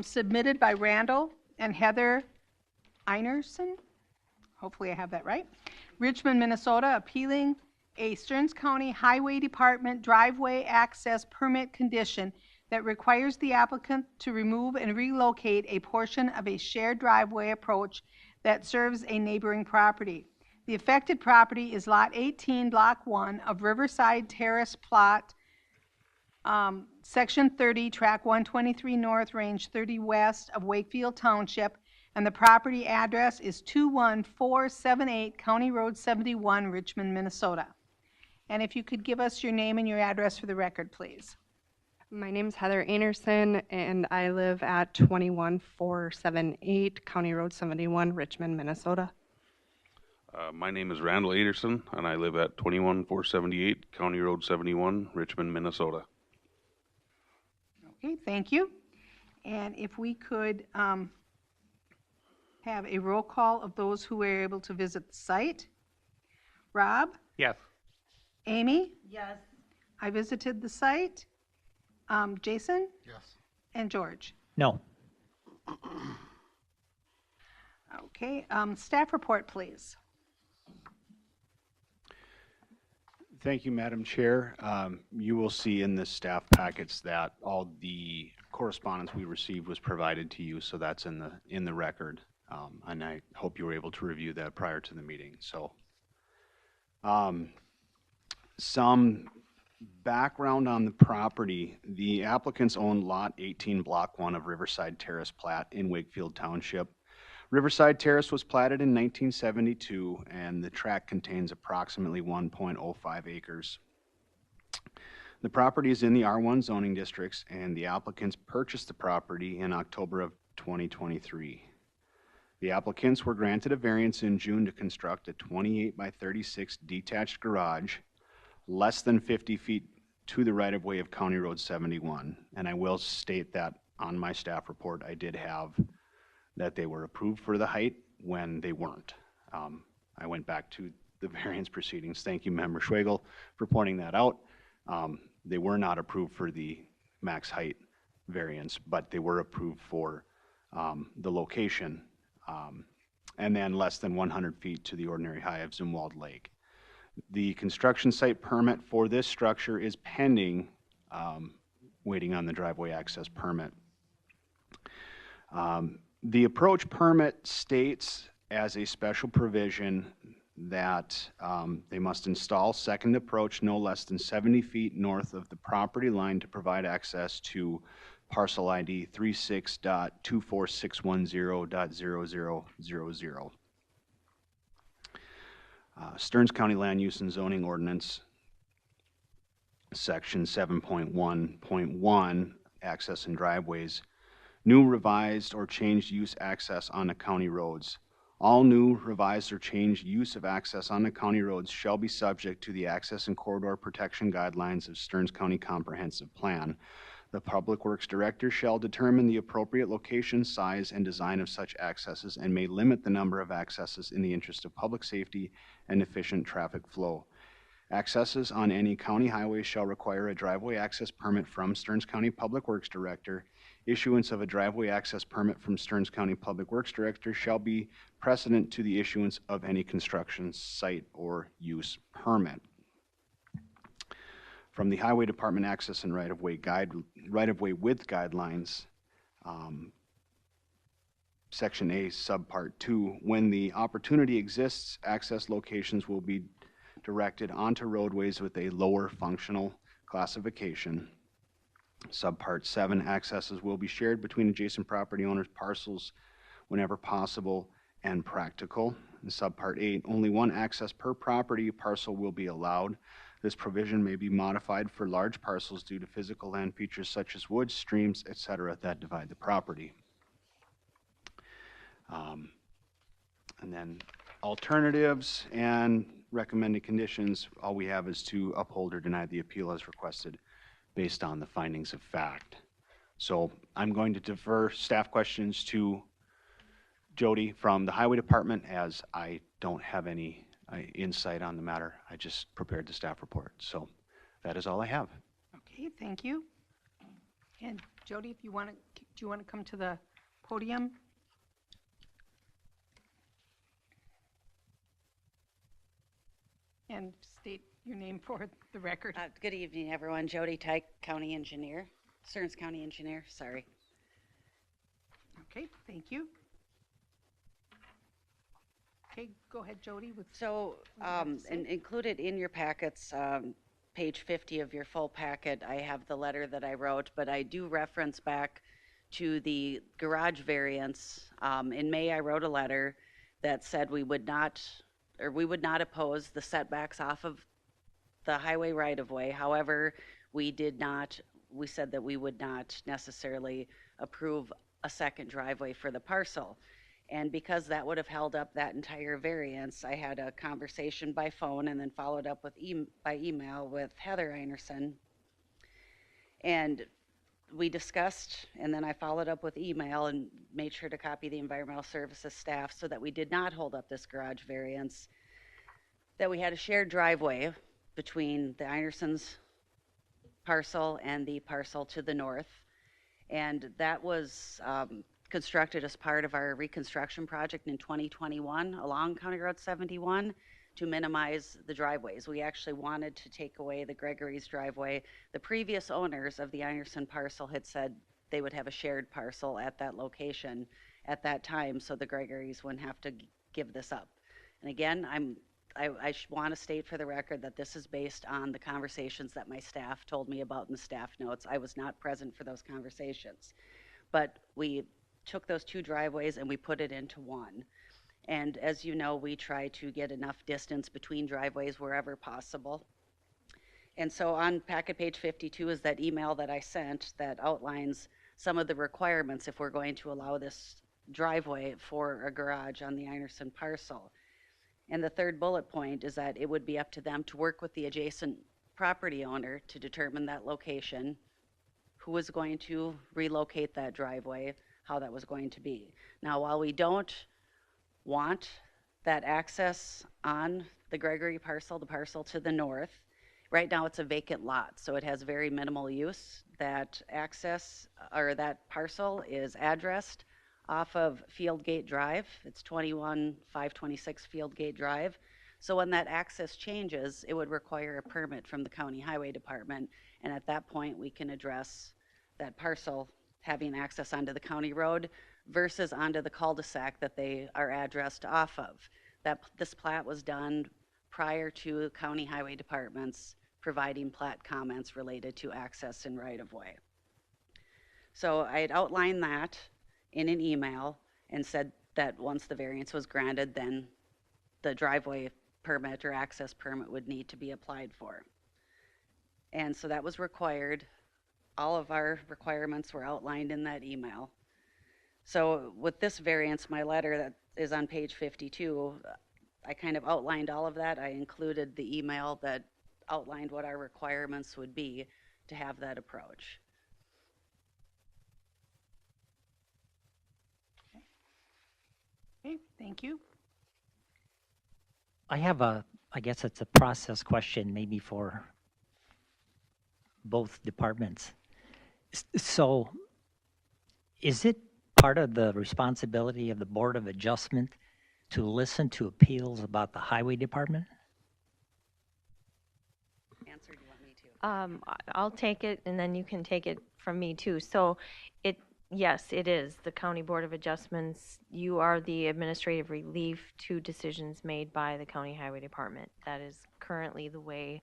submitted by Randall and Heather Einerson. Hopefully I have that right. Richmond, Minnesota, appealing a Stearns County Highway Department driveway access permit condition that requires the applicant to remove and relocate a portion of a shared driveway approach that serves a neighboring property. The affected property is Lot 18, Block 1 of Riverside Terrace Plot, Section 30, Track 123 North, Range 30 West of Wakefield Township, and the property address is 21478 County Road 71, Richmond, Minnesota. And if you could give us your name and your address for the record, please. My name's Heather Anderson, and I live at 21478 County Road 71, Richmond, Minnesota. My name is Randall Anderson, and I live at 21478 County Road 71, Richmond, Minnesota. Okay, thank you. And if we could have a roll call of those who were able to visit the site. Rob? Yes. Amy? Yes. I visited the site. Jason? Yes. And George? No. Okay, staff report, please. Thank you, Madam Chair. You will see in the staff packets that all the correspondence we received was provided to you, so that's in the record. And I hope you were able to review that prior to the meeting. So, some background on the property. The applicants own Lot 18, Block 1 of Riverside Terrace Plat in Wakefield Township. Riverside Terrace was platted in 1972, and the tract contains approximately 1.05 acres. The property is in the R1 zoning districts, and the applicants purchased the property in October of 2023. The applicants were granted a variance in June to construct a 28 by 36 detached garage less than 50 feet to the right-of-way of County Road 71. And I will state that on my staff report, I did have that they were approved for the height when they weren't. I went back to the variance proceedings. Thank you, Member Schwegel, for pointing that out. They were not approved for the max height variance, but they were approved for the location, and then less than 100 feet to the ordinary high of Zumwalt Lake. The construction site permit for this structure is pending, waiting on the driveway access permit. The approach permit states as a special provision that they must install second approach no less than 70 feet north of the property line to provide access to parcel ID 36.24610.0000. Stearns County Land Use and Zoning Ordinance, Section 7.1.1, Access and Driveways, new, revised, or changed use access on the county roads. All new, revised, or changed use of access on the county roads shall be subject to the Access and Corridor Protection Guidelines of Stearns County Comprehensive Plan. The Public Works Director shall determine the appropriate location, size, and design of such accesses and may limit the number of accesses in the interest of public safety and efficient traffic flow. Accesses on any county highway shall require a driveway access permit from Stearns County Public Works Director. Issuance of a driveway access permit from Stearns County Public Works Director shall be precedent to the issuance of any construction site or use permit. From the Highway Department Access and Right-of-Way Width Guidelines, Section A, Subpart 2, when the opportunity exists, access locations will be directed onto roadways with a lower functional classification. Subpart 7, accesses will be shared between adjacent property owners' parcels whenever possible and practical. In Subpart 8, only one access per property parcel will be allowed. This provision may be modified for large parcels due to physical land features such as woods, streams, etc. that divide the property. And then alternatives and recommended conditions, all we have is to uphold or deny the appeal as requested based on the findings of fact. So I'm going to defer staff questions to Jody from the Highway Department, as I don't have any insight on the matter. I just prepared the staff report. So that is all I have. Okay, thank you. And Jody, if you want to, do you want to come to the podium? And state your name for the record. Good evening, everyone. Jody Tyke, County Engineer, Stearns County Engineer, sorry. Okay, thank you. Okay, go ahead, Jody. So, included in your packets, page 50 of your full packet, I have the letter that I wrote, but I do reference back to the garage variance. In May, I wrote a letter that said we would not oppose the setbacks off of the highway right-of-way. However, we said that we would not necessarily approve a second driveway for the parcel. And because that would have held up that entire variance, I had a conversation by phone and then followed up with by email with Heather Einerson. And we discussed, and then I followed up with email and made sure to copy the environmental services staff so that we did not hold up this garage variance, that we had a shared driveway between the Einerson's parcel and the parcel to the north. And that was constructed as part of our reconstruction project in 2021 along County Road 71 to minimize the driveways. We actually wanted to take away the Gregory's driveway. The previous owners of the Einerson parcel had said they would have a shared parcel at that location at that time, so the Gregory's wouldn't have to give this up. And again, I want to state for the record that this is based on the conversations that my staff told me about in the staff notes. I was not present for those conversations. But we took those two driveways and we put it into one. And as you know, we try to get enough distance between driveways wherever possible. And so on packet page 52 is that email that I sent that outlines some of the requirements if we're going to allow this driveway for a garage on the Einerson parcel. And the third bullet point is that it would be up to them to work with the adjacent property owner to determine that location, who was going to relocate that driveway, how that was going to be. Now, while we don't want that access on the Gregory parcel, the parcel to the north, right now it's a vacant lot, so it has very minimal use. That access, or that parcel, is addressed off of Fieldgate Drive. It's 21526 Fieldgate Drive. So when that access changes, it would require a permit from the County Highway Department, and at that point we can address that parcel having access onto the county road versus onto the cul-de-sac that they are addressed off of. This plat was done prior to County Highway Departments providing plat comments related to access and right-of-way. So I had outlined that in an email and said that once the variance was granted, then the driveway permit or access permit would need to be applied for. And so that was required. All of our requirements were outlined in that email. So with this variance, my letter that is on page 52, I kind of outlined all of that. I included the email that outlined what our requirements would be to have that approach. Okay, thank you. I have I guess it's a process question maybe for both departments. So is it part of the responsibility of the Board of Adjustment to listen to appeals about the Highway Department? Answer, do you want me to? I'll take it, and then you can take it from me too. So yes, it is the County Board of Adjustments. You are the administrative relief to decisions made by the County Highway Department. That is currently the way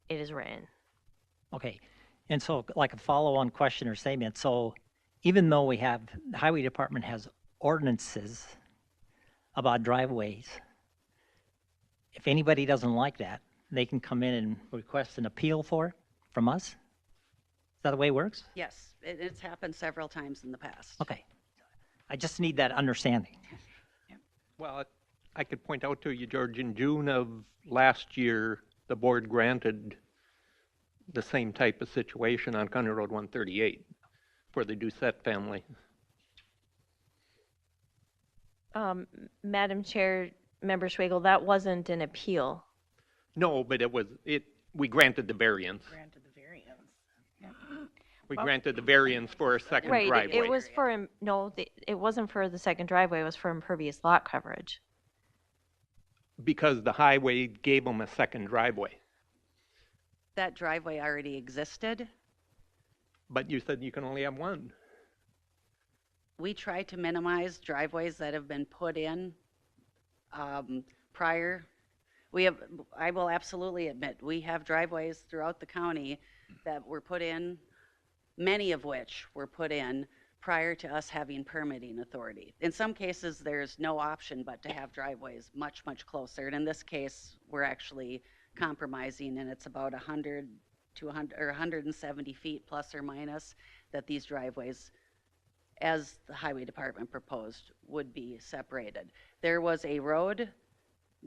it is written. Okay, and so like a follow-on question or statement, so even though the Highway Department has ordinances about driveways, if anybody doesn't like that, they can come in and request an appeal for it from us? Is that the way it works? Yes, it's happened several times in the past. Okay. I just need that understanding. Well, I could point out to you, George, in June of last year, the board granted the same type of situation on County Road 138 for the Doucette family. Madam Chair, Member Schwagel, that wasn't an appeal. No, but we granted the variance. Granted the variance. We granted the variance for a second Right, driveway. it was for, it wasn't for the second driveway, it was for impervious lot coverage. Because the highway gave them a second driveway. That driveway already existed. But you said you can only have one. We try to minimize driveways that have been put in prior. I will absolutely admit, we have driveways throughout the county that were put in, many of which were put in prior to us having permitting authority. In some cases, there's no option but to have driveways much, much closer. And in this case, we're actually compromising, and it's about 100 to 100 or 170 feet plus or minus that these driveways, as the highway department proposed, would be separated. There was a road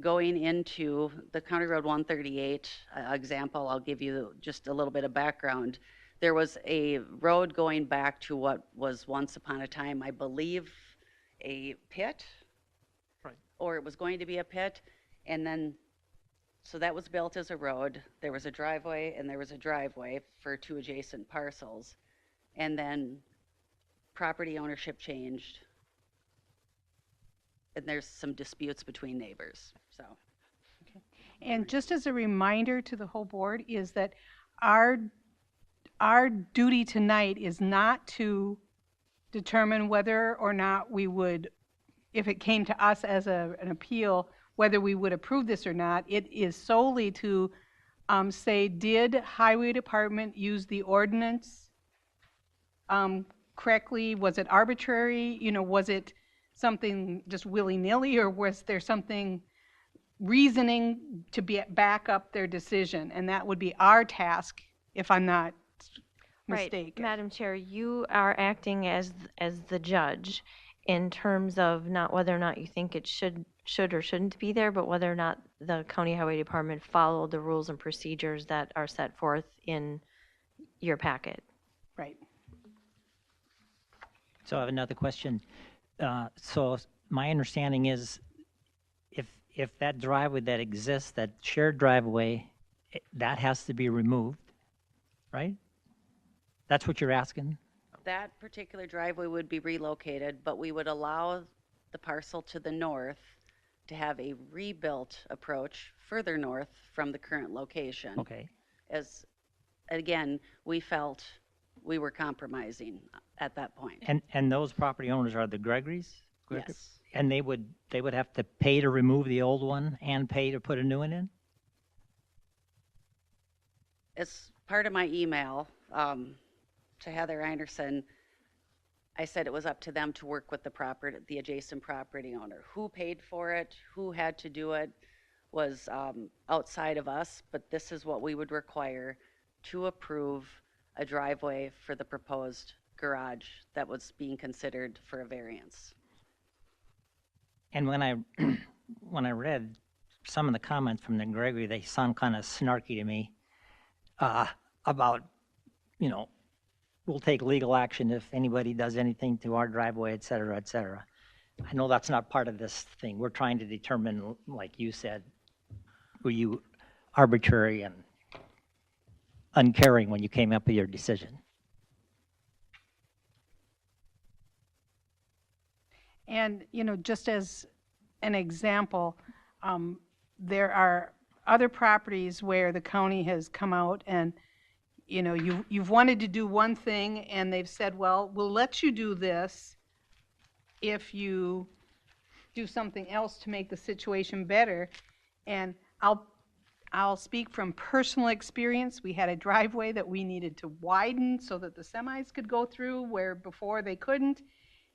going into the County Road 138 example. I'll give you just a little bit of background. There was a road going back to what was once upon a time, I believe, a pit. Right. Or it was going to be a pit. And then, so that was built as a road. There was a driveway and there was a driveway for two adjacent parcels. And then property ownership changed. And there's some disputes between neighbors, so. And just as a reminder to the whole board is that our duty tonight is not to determine whether or not we would, if it came to us as an appeal, whether we would approve this or not. It is solely to say, did Highway Department use the ordinance correctly? Was it arbitrary? Was it something just willy-nilly, or was there something reasoning to back up their decision? And that would be our task, if I'm not mistaken. Right, Madam Chair, you are acting as the judge in terms of not whether or not you think it should or shouldn't be there, but whether or not the County Highway Department followed the rules and procedures that are set forth in your packet. Right. So I have another question. So my understanding is if that driveway that exists, that shared driveway, that has to be removed, right? That's what you're asking? That particular driveway would be relocated, but we would allow the parcel to the north to have a rebuilt approach further north from the current location. Okay. As, again, we felt we were compromising at that point. And those property owners are the Gregory's? Yes. And they would have to pay to remove the old one and pay to put a new one in? As part of my email to Heather Anderson, I said it was up to them to work with the adjacent property owner. Who paid for it, who had to do it was outside of us, but this is what we would require to approve a driveway for the proposed garage that was being considered for a variance. And when I read some of the comments from the Gregory, they sound kind of snarky to me about, we'll take legal action if anybody does anything to our driveway, et cetera, et cetera. I know that's not part of this thing. We're trying to determine, like you said, were you arbitrary and uncaring when you came up with your decision? And, just as an example, there are other properties where the county has come out and, you've wanted to do one thing and they've said, well, we'll let you do this if you do something else to make the situation better. And I'll speak from personal experience. We had a driveway that we needed to widen so that the semis could go through where before they couldn't.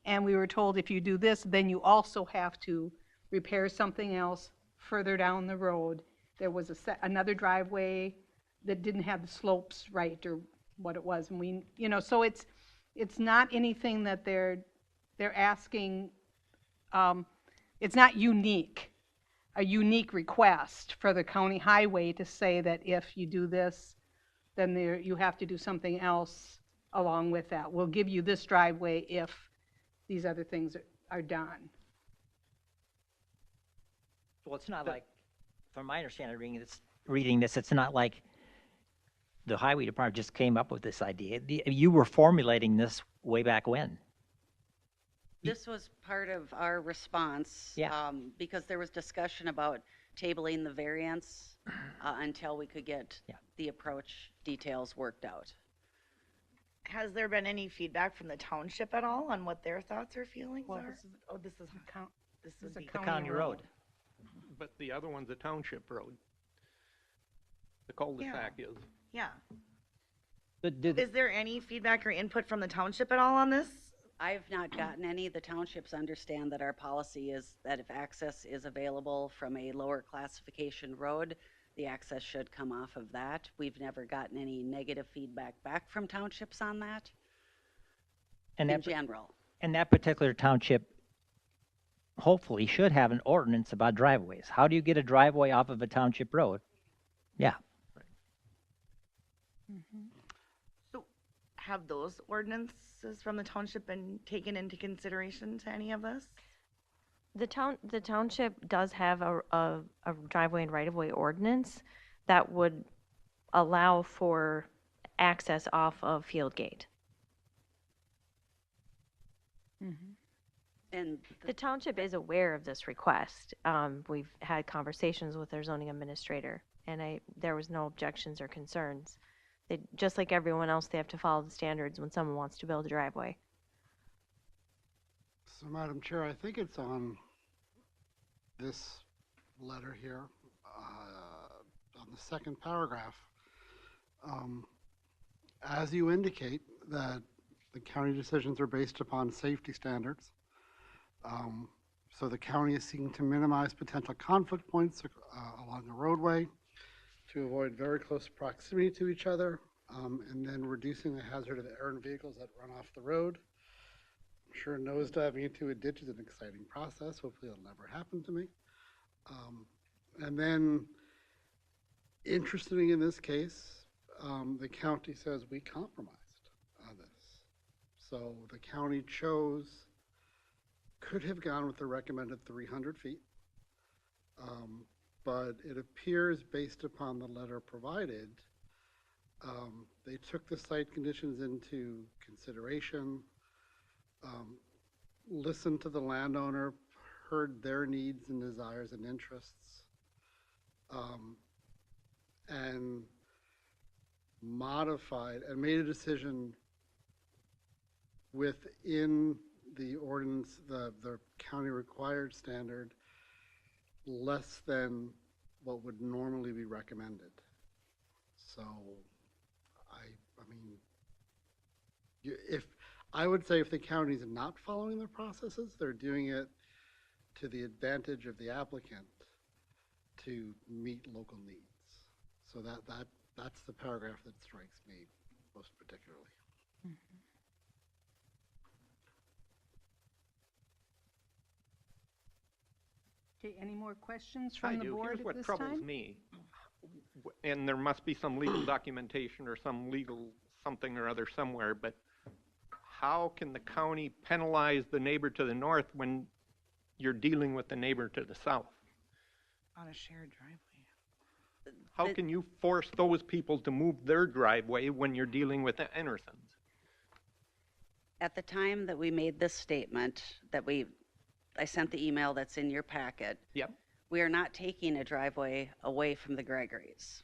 And we were told, if you do this, then you also have to repair something else further down the road. There was another driveway that didn't have the slopes right, or what it was. And so it's not anything that they're they're asking, it's not unique, a unique request for the county highway to say that if you do this, then you have to do something else along with that. We'll give you this driveway if these other things are done. Well, it's not like, from my understanding reading this, it's not like the highway department just came up with this idea. You were formulating this way back when. This was part of our response. Yeah. Because there was discussion about tabling the variance until we could get the approach details worked out. Has there been any feedback from the township at all on what their thoughts or feelings Well, are? this is Oh, this is, this would is a be- The county road. But the other one's a township road. The cul-de-sac is. yeah. But Is there any feedback or input from the township at all on this? I've not gotten any. The townships understand that our policy is that if access is available from a lower classification road, the access should come off of that. We've never gotten any negative feedback back from townships on that and in that, general. and that particular township hopefully should have an ordinance about driveways. How do you get a driveway off of a township road? Yeah. So have those ordinances from the township been taken into consideration to any of this? The township does have a driveway and right-of-way ordinance that would allow for access off of Fieldgate. And The township is aware of this request. We've had conversations with their zoning administrator, and there was no objections or concerns. Just like everyone else, they have to follow the standards when someone wants to build a driveway. So, Madam Chair, I think it's on this letter here, on the second paragraph. As you indicate that the county decisions are based upon safety standards, so the county is seeking to minimize potential conflict points along the roadway to avoid very close proximity to each other, and then reducing the hazard of errant vehicles that run off the road. I'm sure nosediving into a ditch is an exciting process. Hopefully it'll never happen to me. And then, interestingly in this case, the county says we compromised on this. So the county could have gone with the recommended 300 feet, but it appears based upon the letter provided, they took the site conditions into consideration, listened to the landowner, heard their needs and desires and interests, and modified and made a decision within the ordinance, the county required standard, less than what would normally be recommended. So, I mean, I would say if the county's not following their processes, they're doing it to the advantage of the applicant to meet local needs. So that's the paragraph that strikes me most particularly. Okay, any more questions from the board Here's at what this troubles time? me. And there must be some legal documentation or some legal something or other somewhere, but how can the county penalize the neighbor to the north when you're dealing with the neighbor to the south? On a shared driveway. How can you force those people to move their driveway when you're dealing with the Emersons? at the time that we made this statement, I sent the email that's in your packet. Yep. We are not taking a driveway away from the Gregories.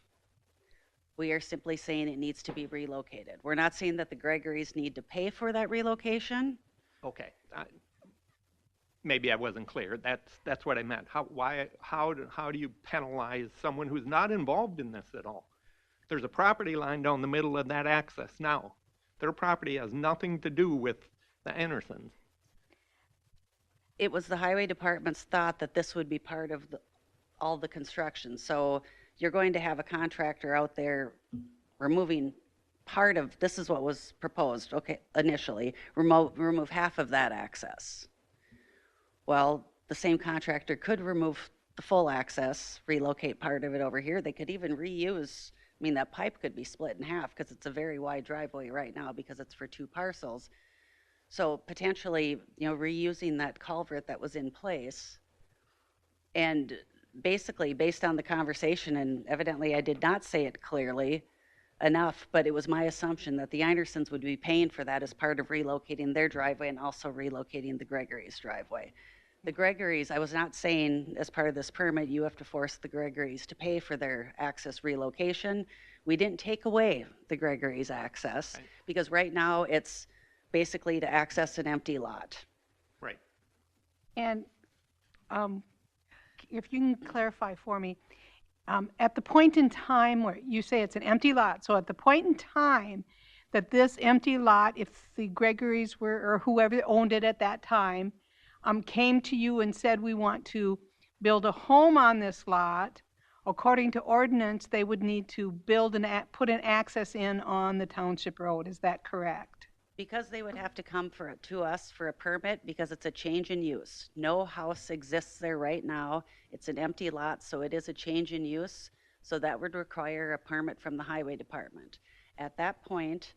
We are simply saying it needs to be relocated. We're not saying that the Gregories need to pay for that relocation. Okay. Maybe I wasn't clear. That's what I meant. How do you penalize someone who's not involved in this at all? There's a property line down the middle of that access now. Their property has nothing to do with the Andersons. It was the highway department's thought that this would be part of all the construction. So you're going to have a contractor out there removing this is what was proposed, okay, initially, remove half of that access. Well, the same contractor could remove the full access, relocate part of it over here. They could even reuse, I mean, that pipe could be split in half because it's a very wide driveway right now because it's for 2 parcels. So potentially, reusing that culvert that was in place. And basically, based on the conversation, and evidently I did not say it clearly enough, but it was my assumption that the Einersons would be paying for that as part of relocating their driveway and also relocating the Gregory's driveway. The Gregory's, I was not saying as part of this permit, you have to force the Gregory's to pay for their access relocation. We didn't take away the Gregory's access because right now it's basically to access an empty lot. Right. And if you can clarify for me, at the point in time where you say it's an empty lot, so at the point in time that this empty lot, if the Gregory's were, or whoever owned it at that time, came to you and said, we want to build a home on this lot, according to ordinance, they would need to build put an access in on the township road. Is that correct? Because they would have to come to us for a permit because it's a change in use. No house exists there right now. It's an empty lot, so it is a change in use. So that would require a permit from the highway department. At that point,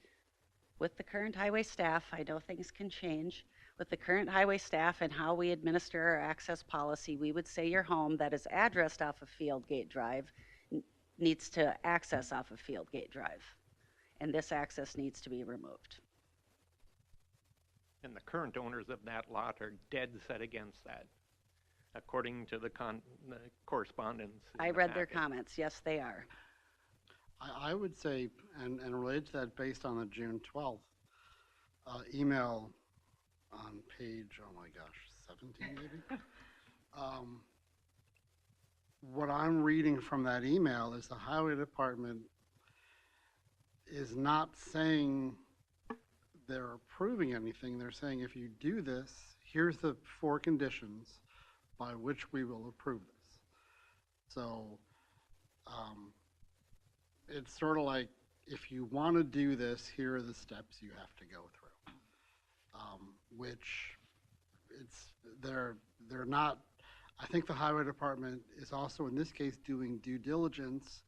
with the current highway staff, I know things can change. With the current highway staff and how we administer our access policy, we would say your home that is addressed off of Fieldgate Drive needs to access off of Fieldgate Drive. And this access needs to be removed. And the current owners of that lot are dead set against that, according to the correspondence. I read their comments. Yes, they are. I would say, and related to that, based on the June 12th email on page, oh my gosh, 17 maybe? What I'm reading from that email is the highway department is not saying they're approving anything. They're saying if you do this, here's the 4 conditions by which we will approve this. So it's sort of like, if you want to do this, here are the steps you have to go through. Which they're not, I think the highway department is also in this case doing due diligence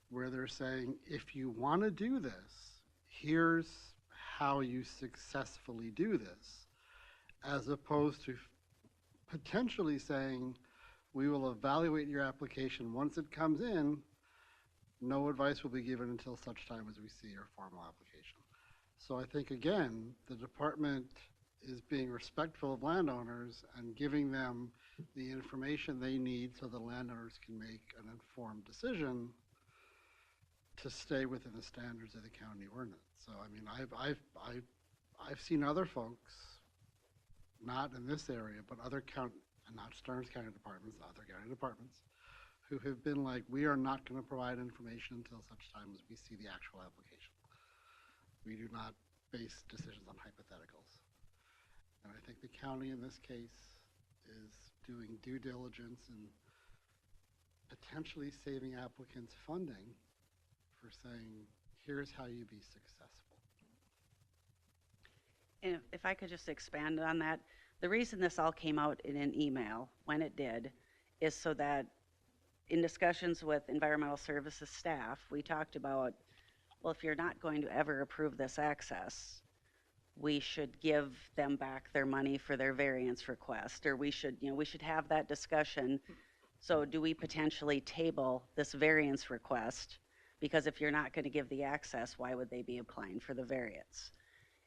where they're saying, if you want to do this, here's how you successfully do this, as opposed to potentially saying, we will evaluate your application once it comes in, no advice will be given until such time as we see your formal application. So I think, again, the department is being respectful of landowners and giving them the information they need so the landowners can make an informed decision to stay within the standards of the county ordinance. So I mean, I've seen other folks, not in this area, but other not Stearns County departments, other county departments, who have been like, we are not going to provide information until such time as we see the actual application. We do not base decisions on hypotheticals. And I think the county in this case is doing due diligence and potentially saving applicants funding for saying, here's how you be successful. And if I could just expand on that, the reason this all came out in an email when it did is so that in discussions with environmental services staff, we talked about, well, if you're not going to ever approve this access, we should give them back their money for their variance request, or we should have that discussion. So do we potentially table this variance request? Because if you're not going to give the access, why would they be applying for the variance?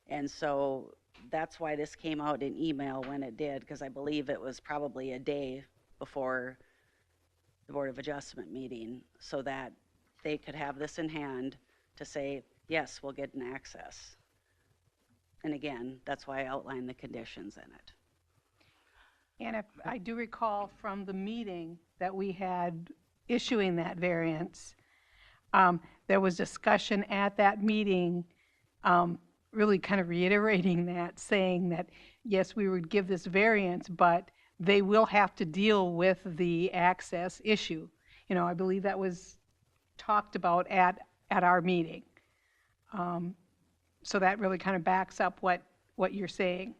And so that's why this came out in email when it did, because I believe it was probably a day before the Board of Adjustment meeting, so that they could have this in hand to say, yes, we'll get an access. And again, that's why I outlined the conditions in it. And if I do recall from the meeting that we had issuing that variance, there was discussion at that meeting, really kind of reiterating that, saying that, yes, we would give this variance, but they will have to deal with the access issue. I believe that was talked about at our meeting. So that really kind of backs up what you're saying.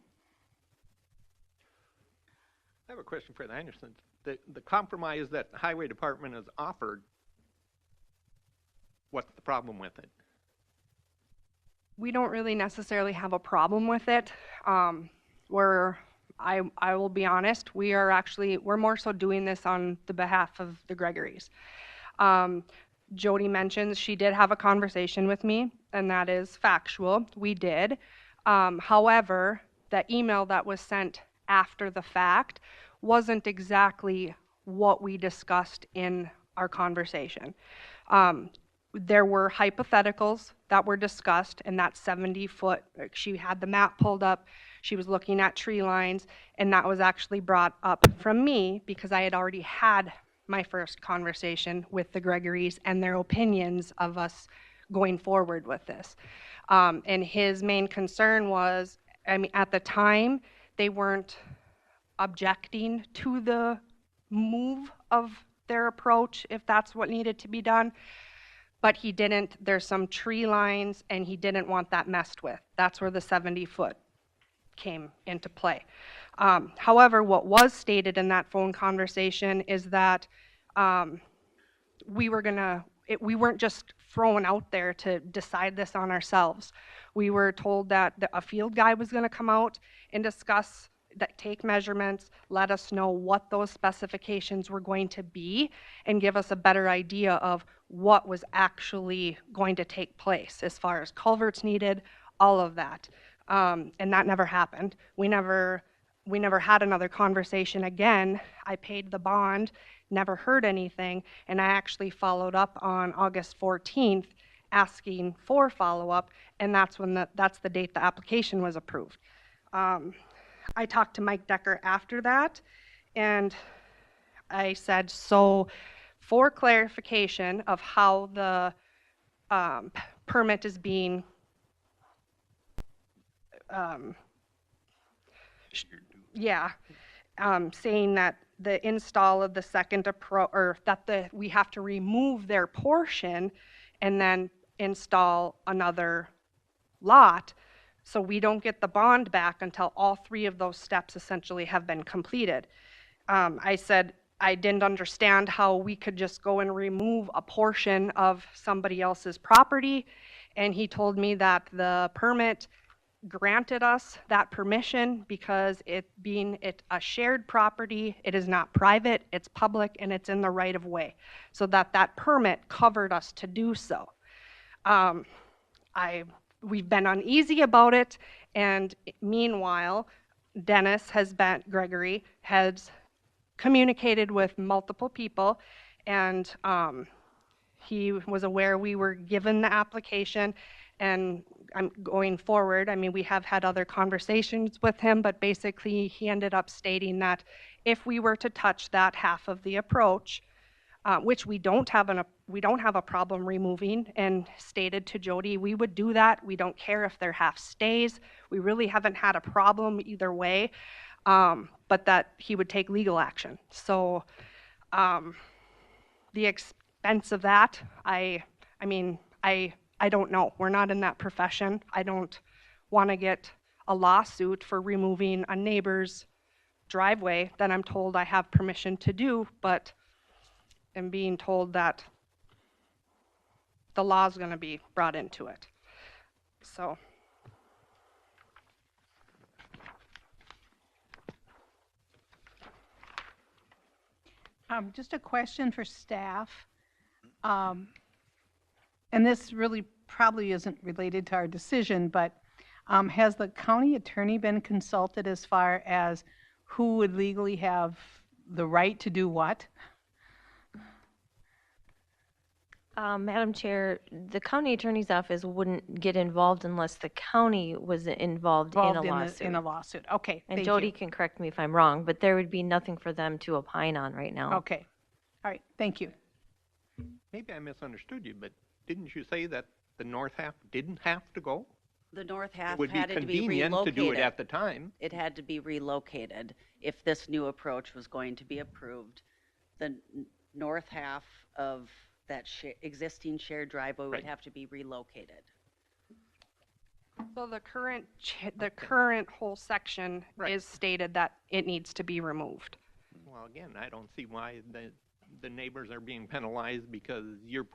I have a question for the Anderson. The compromise that the Highway Department has offered, what's the problem with it? We don't really necessarily have a problem with it. I will be honest, we're more so doing this on the behalf of the Gregorys. Jody mentions she did have a conversation with me, and that is factual. We did. However, the email that was sent after the fact wasn't exactly what we discussed in our conversation. There were hypotheticals that were discussed, and that 70-foot, she had the map pulled up, she was looking at tree lines, and that was actually brought up from me because I had already had my first conversation with the Gregorys and their opinions of us going forward with this. And his main concern was, I mean, at the time, they weren't objecting to the move of their approach, if that's what needed to be done. But he didn't, there's some tree lines, and he didn't want that messed with. That's where the 70-foot came into play. However, what was stated in that phone conversation is that we weren't just thrown out there to decide this on ourselves. We were told that a field guy was going to come out and discuss, take measurements, let us know what those specifications were going to be, and give us a better idea of what was actually going to take place as far as culverts needed, all of that. And that never happened. We never had another conversation again. I paid the bond, never heard anything, and I actually followed up on August 14th asking for follow-up, and that's the date the application was approved. I talked to Mike Decker after that, and I said, so for clarification of how the permit is being saying that the install of the second approach, or that we have to remove their portion and then install another lot, so we don't get the bond back until all three of those steps essentially have been completed. I said I didn't understand how we could just go and remove a portion of somebody else's property, and he told me that the permit granted us that permission because it being a shared property, it is not private, it's public, and it's in the right of way, so that permit covered us to do so. We've been uneasy about it, and meanwhile, Gregory has communicated with multiple people, and he was aware we were given the application, and I'm going forward. I mean, we have had other conversations with him, but basically he ended up stating that if we were to touch that half of the approach, which we don't have a problem removing, and stated to Jody we would do that. We don't care if their half stays. We really haven't had a problem either way, but that he would take legal action. So the expense of that, I don't know. We're not in that profession. I don't want to get a lawsuit for removing a neighbor's driveway that I'm told I have permission to do, but I'm being told that the law is going to be brought into it. So. Just a question for staff. And this really probably isn't related to our decision, but has the county attorney been consulted as far as who would legally have the right to do what? Madam Chair, the county attorney's office wouldn't get involved unless the county was involved in a lawsuit. In a lawsuit. Okay. And thank Jody you. can correct me if I'm wrong, but there would be nothing for them to opine on right now. Okay. All right. Thank you. Maybe I misunderstood you, but didn't you say that the north half didn't have to go? The north half It would be had to be convenient to relocated. do it at the time. It had to be relocated if this new approach was going to be approved. The north half of that existing shared driveway would Right. have to be relocated. So the current whole section Right. is stated that it needs to be removed. Well, again, I don't see why the neighbors are being penalized because you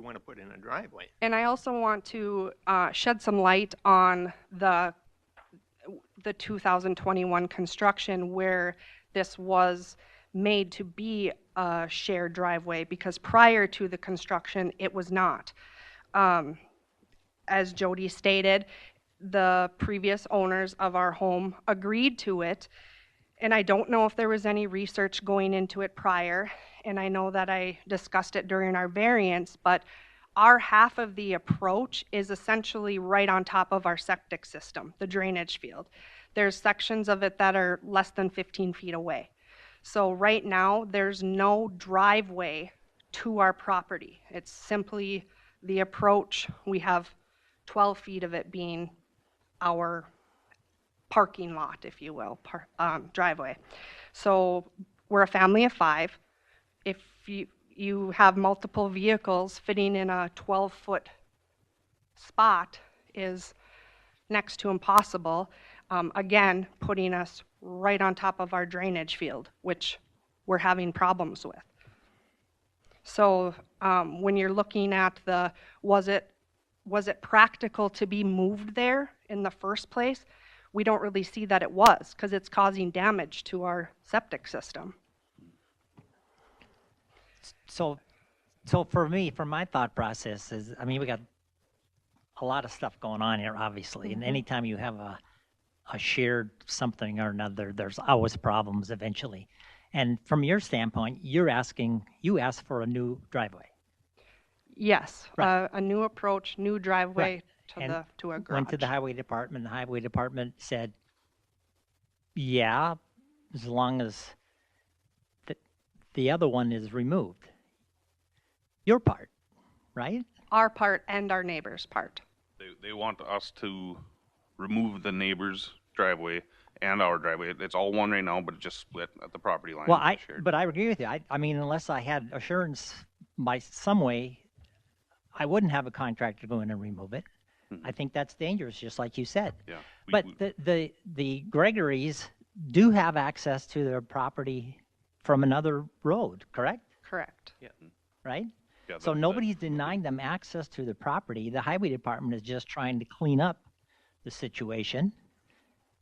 want to put in a driveway. And I also want to shed some light on the 2021 construction where this was made to be a shared driveway, because prior to the construction, it was not. As Jody stated, the previous owners of our home agreed to it, and I don't know if there was any research going into it prior, and I know that I discussed it during our variance, but our half of the approach is essentially right on top of our septic system, the drainage field. There's sections of it that are less than 15 feet away. So right now, there's no driveway to our property. It's simply the approach. We have 12 feet of it being our parking lot, if you will, driveway. So we're a family of 5. If you have multiple vehicles fitting in a 12-foot spot is next to impossible. Again, putting us right on top of our drainage field, which we're having problems with. So when you're looking at was it practical to be moved there in the first place? We don't really see that it was, because it's causing damage to our septic system. So for me, for my thought process is, I mean, we got a lot of stuff going on here, obviously, and anytime you have a shared something or another, there's always problems eventually. And from your standpoint, you asked for a new driveway. Yes, Right. a new approach, new driveway And to a garage. Went to the highway department. The highway department said, yeah, as long as the other one is removed. Your part, right? Our part and our neighbor's part. They want us to remove the neighbor's driveway and our driveway. It's all one right now, but it's just split at the property line. Well, shared. but I agree with you. I mean, unless I had assurance by some way, I wouldn't have a contractor go in and remove it. I think that's dangerous, just like you said. Yeah. But the Gregories do have access to their property from another road, correct? Correct. Yeah. Right? Yeah, So nobody's denying them access to the property. The highway department is just trying to clean up the situation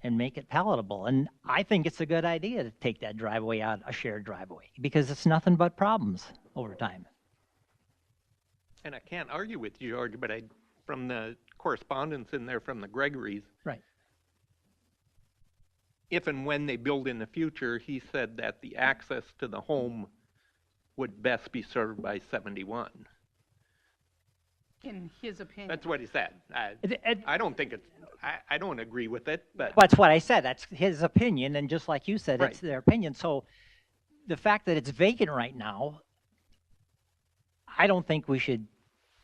and make it palatable. And I think it's a good idea to take that driveway out, a shared driveway, because it's nothing but problems over time. And I can't argue with you, George, but from the correspondence in there from the Gregories, Right. if and when they build in the future, he said that the access to the home would best be served by 71. In his opinion. That's what he said. I don't think it's, I don't agree with it, but That's what I said. That's his opinion, and just like you said, it's Right. their opinion. So the fact that it's vacant right now, I don't think we should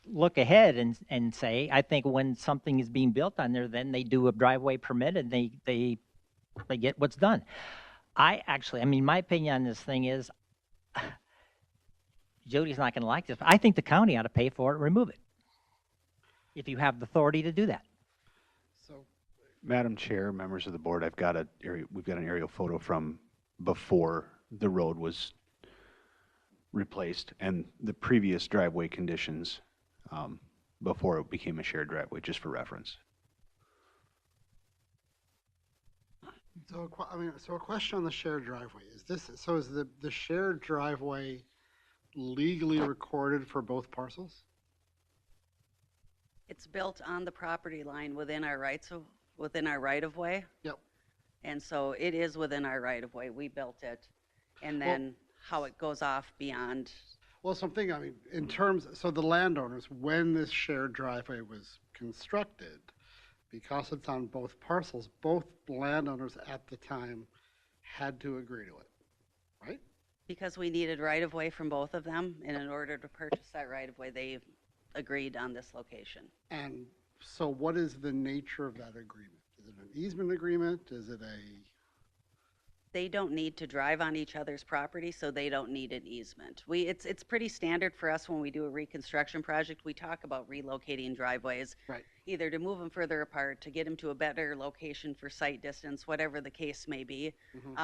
look ahead and say, I think when something is being built on there, then they do a driveway permit and they get what's done. I mean, my opinion on this thing is, Jody's not going to like this, but I think the county ought to pay for it and remove it, if you have the authority to do that. So, Madam Chair, members of the board, we've got an aerial photo from before the road was replaced and the previous driveway conditions before it became a shared driveway, just for reference. so a question on the shared driveway. Is the shared driveway legally recorded for both parcels? It's built on the property line within our right of way. Yep. And so it is within our right of way. We built it. And then how it goes off beyond. Well, something, I mean, so the landowners, when this shared driveway was constructed, because it's on both parcels, both landowners at the time had to agree to it, right? Because we needed right of way from both of them, and in order to purchase that right of way, they agreed on this location. And so what is the nature of that agreement? Is it an easement agreement? Is it they don't need to drive on each other's property, so they don't need an easement. It's pretty standard for us when we do a reconstruction project. We talk about relocating driveways, Right. either to move them further apart, to get them to a better location for sight distance, whatever the case may be.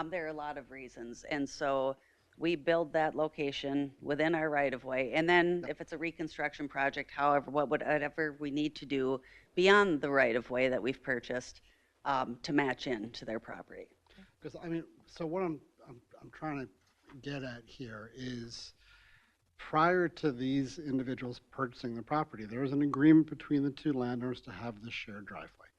There are a lot of reasons, and so we build that location within our right-of-way, and then if it's a reconstruction project, however, whatever we need to do beyond the right-of-way that we've purchased, to match in to their property. Because, I mean, so what I'm trying to get at here is, prior to these individuals purchasing the property, there was an agreement between the two landowners to have the shared driveway.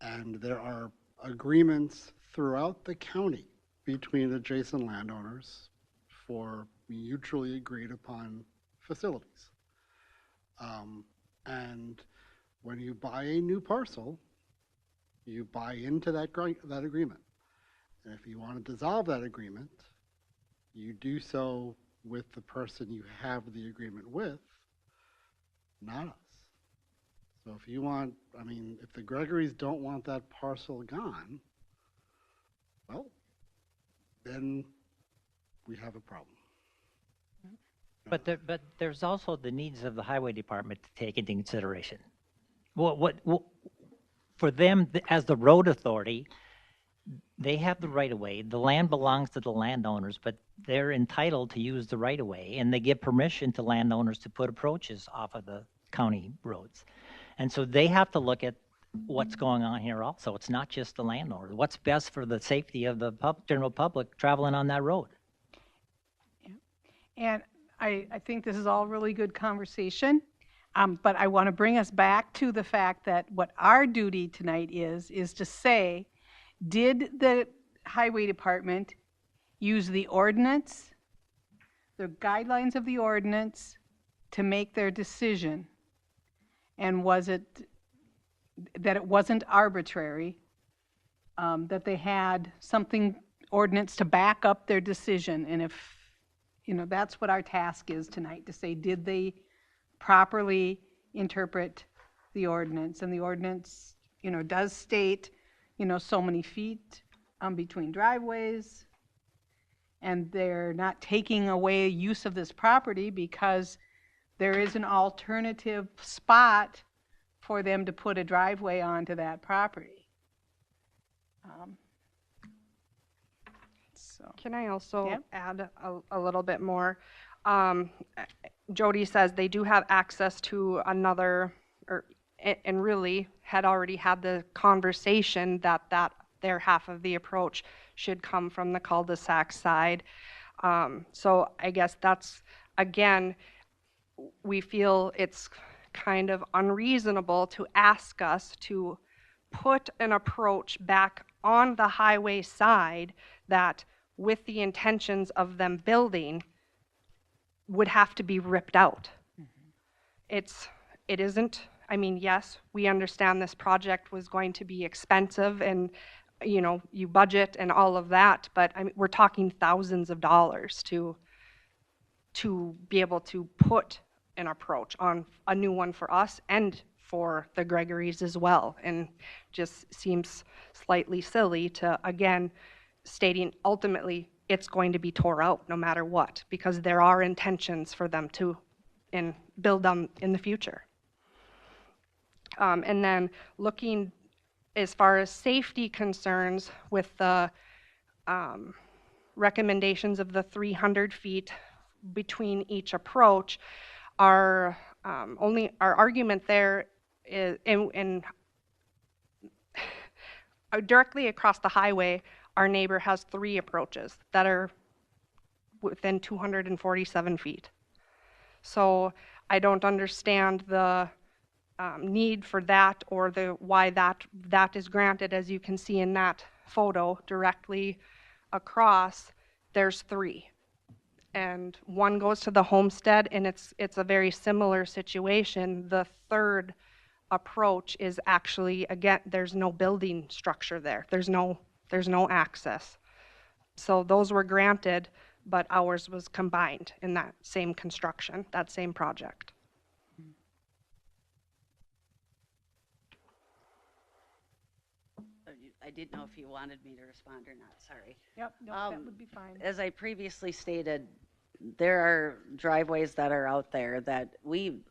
And there are agreements throughout the county between adjacent landowners for mutually agreed upon facilities. And when you buy a new parcel, you buy into that agreement. And if you want to dissolve that agreement, you do so with the person you have the agreement with, not us. So if you want, I mean, if the Gregories don't want that parcel gone, well, then we have a problem. But there's also the needs of the highway department to take into consideration. For them, as the road authority, they have the right of way. The land belongs to the landowners, but they're entitled to use the right of way, and they give permission to landowners to put approaches off of the county roads. And so they have to look at what's going on here also. It's not just the landowner. What's best for the safety of the general public traveling on that road? And I think this is all really good conversation, but I want to bring us back to the fact that what our duty tonight is to say, did the highway department use the ordinance, the guidelines of the ordinance, to make their decision? And was it that it wasn't arbitrary, that they had something, ordinance, to back up their decision? And if, that's what our task is tonight, to say, did they properly interpret the ordinance? And the ordinance, does state, so many feet between driveways, and they're not taking away use of this property because there is an alternative spot for them to put a driveway onto that property. Can I also Yep. add a little bit more? Jody says they do have access to another, and really had already had the conversation that their half of the approach should come from the cul-de-sac side. So I guess that's, again, we feel it's kind of unreasonable to ask us to put an approach back on the highway side that, with the intentions of them building, would have to be ripped out. It isn't, I mean, yes, we understand this project was going to be expensive and, you budget and all of that, but I mean, we're talking thousands of dollars to be able to put an approach on a new one for us and for the Gregories as well. And just seems slightly silly to, again, stating ultimately it's going to be tore out no matter what, because there are intentions for them to build them in the future. And then looking as far as safety concerns with the recommendations of the 300 feet between each approach, our argument there is, directly across the highway, our neighbor has 3 approaches that are within 247 feet. So I don't understand the need for that, or why that is granted. As you can see in that photo, directly across, there's 3. And one goes to the homestead, and it's a very similar situation. The third approach is actually, again, there's no building structure there. There's no access. So those were granted, but ours was combined in that same construction, that same project. I didn't know if you wanted me to respond or not, sorry. Yep, no, that would be fine. As I previously stated, there are driveways that are out there that we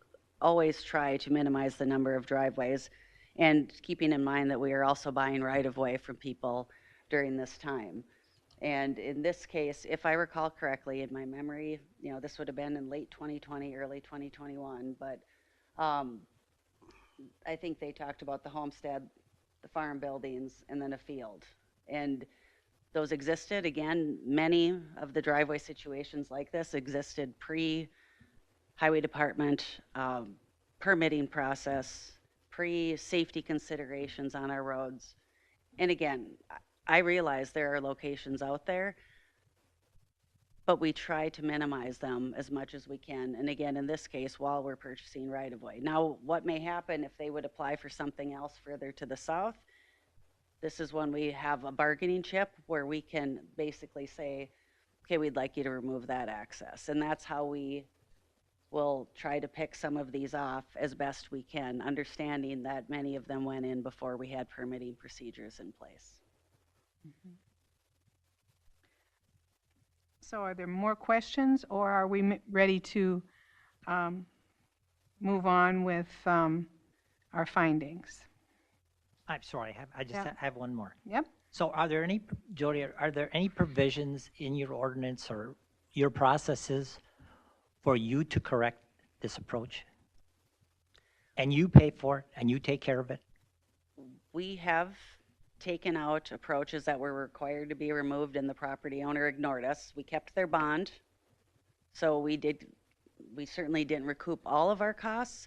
always try to minimize the number of driveways, and keeping in mind that we are also buying right-of-way from people during this time. And in this case, if I recall correctly, in my memory, this would have been in late 2020, early 2021, but I think they talked about the homestead, the farm buildings, and then a field. And those existed, again, many of the driveway situations like this existed pre-highway department permitting process, pre-safety considerations on our roads. And again, I realize there are locations out there, but we try to minimize them as much as we can. And again, in this case, while we're purchasing right-of-way. Now, what may happen if they would apply for something else further to the south? This is when we have a bargaining chip where we can basically say, okay, we'd like you to remove that access. And that's how we will try to pick some of these off as best we can, understanding that many of them went in before we had permitting procedures in place. So are there more questions, or are we ready to move on with our findings? I'm sorry, I just Yeah. have one more. Yep. So are there any, Jody, are there any provisions in your ordinance or your processes for you to correct this approach? And you pay for it and you take care of it? We have taken out approaches that were required to be removed and the property owner ignored us. We kept their bond. So we certainly didn't recoup all of our costs,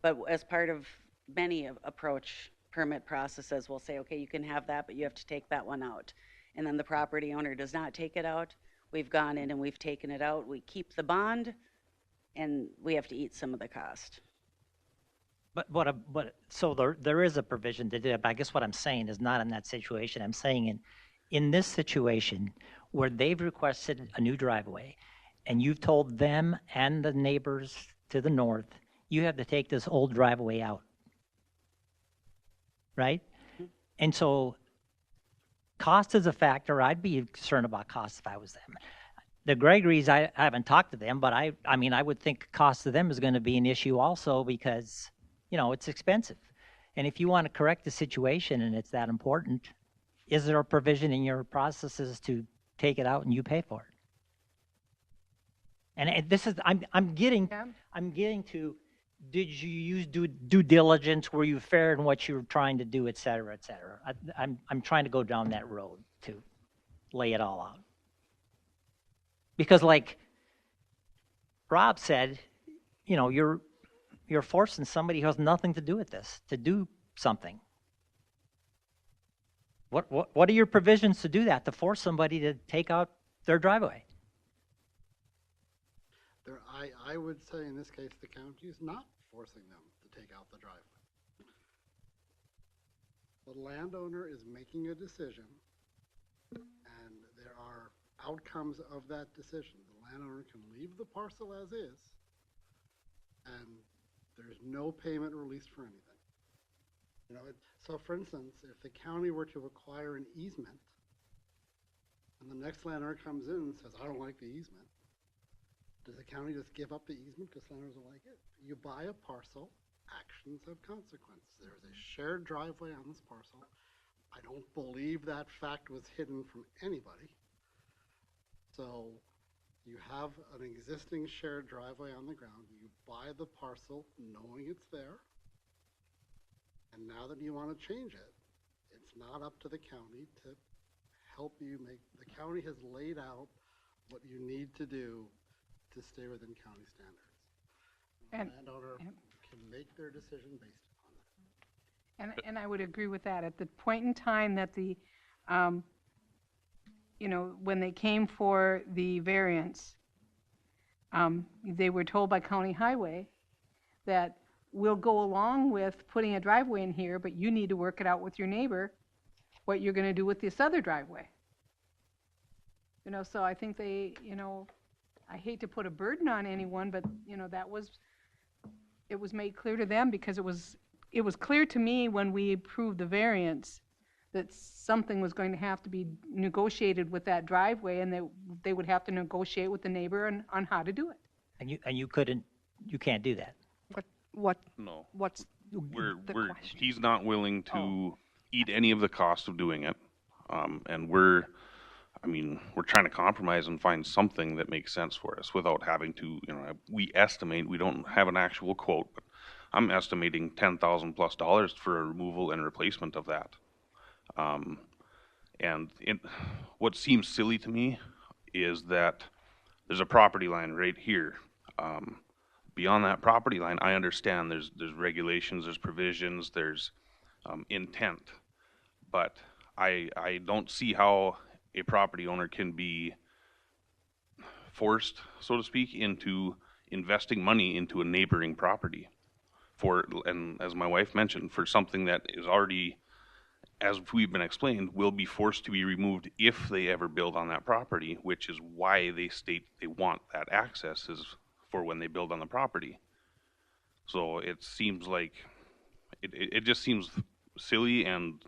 but as part of many approach permit processes, we'll say, okay, you can have that, but you have to take that one out. And then the property owner does not take it out. We've gone in and we've taken it out. We keep the bond and we have to eat some of the cost. But so there is a provision to do it, but I guess what I'm saying is not in that situation. I'm saying in this situation where they've requested a new driveway and you've told them and the neighbors to the north, you have to take this old driveway out. Right? And so cost is a factor. I'd be concerned about cost if I was them. The Gregory's, I haven't talked to them, but I mean, I would think cost to them is going to be an issue also because, it's expensive. And if you want to correct the situation and it's that important, is there a provision in your processes to take it out and you pay for it? And this is, I'm getting to, did you use due diligence? Were you fair in what you were trying to do, et cetera, et cetera? I'm trying to go down that road to lay it all out. Because like Rob said, you're forcing somebody who has nothing to do with this to do something. What are your provisions to do that, to force somebody to take out their driveway? I would say in this case, the county is not forcing them to take out the driveway. The landowner is making a decision, and there are outcomes of that decision. The landowner can leave the parcel as is, and there's no payment released for anything. So for instance, if the county were to acquire an easement, and the next landowner comes in and says, I don't like the easement, does the county just give up the easement because landowners don't like it? You buy a parcel, actions have consequences. There's a shared driveway on this parcel. I don't believe that fact was hidden from anybody. So you have an existing shared driveway on the ground. You buy the parcel knowing it's there. And now that you want to change it, it's not up to the county to help you make, the county has laid out what you need to do to stay within county standards. The landowner can make their decision based upon that. And I would agree with that. At the point in time that the, when they came for the variance, they were told by County Highway that we'll go along with putting a driveway in here, but you need to work it out with your neighbor what you're going to do with this other driveway. So I think they, I hate to put a burden on anyone, but it was made clear to them because it was clear to me when we approved the variance that something was going to have to be negotiated with that driveway, and they would have to negotiate with the neighbor on how to do it. And you can't do that. No. What's the question? He's not willing to eat any of the cost of doing it. And we're trying to compromise and find something that makes sense for us without having to, we estimate, we don't have an actual quote, but I'm estimating $10,000+ for a removal and replacement of that. What seems silly to me is that there's a property line right here. Beyond that property line, I understand there's regulations, there's provisions, there's intent, but I don't see how a property owner can be forced, so to speak, into investing money into a neighboring property and as my wife mentioned, for something that is already, as we've been explained, will be forced to be removed if they ever build on that property, which is why they state they want that access is for when they build on the property. So it seems like, it just seems silly and,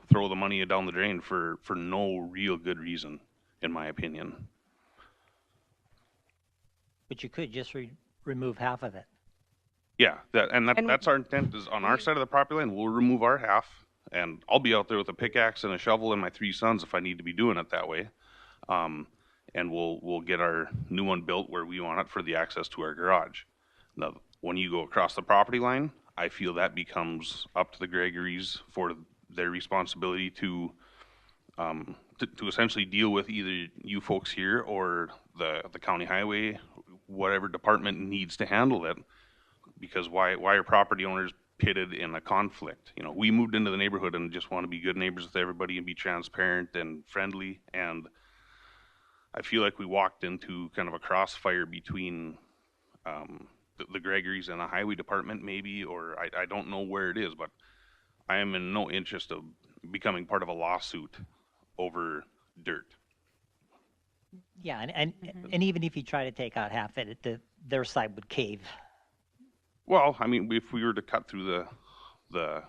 throw the money down the drain for no real good reason, in my opinion. But you could just remove half of it. Yeah, that's our intent, is on our side of the property line, we'll remove our half, and I'll be out there with a pickaxe and a shovel and my 3 sons if I need to be doing it that way. And we'll get our new one built where we want it for the access to our garage. Now, when you go across the property line, I feel that becomes up to the Gregories for their responsibility to essentially deal with either you folks here or the county highway, whatever department needs to handle it. Because why are property owners pitted in a conflict? We moved into the neighborhood and just want to be good neighbors with everybody and be transparent and friendly, and I feel like we walked into kind of a crossfire between the Gregories and the highway department maybe, or I don't know where it is, but I am in no interest of becoming part of a lawsuit over dirt. Yeah, and even if you try to take out half of it, their side would cave. Well, if we were to cut through the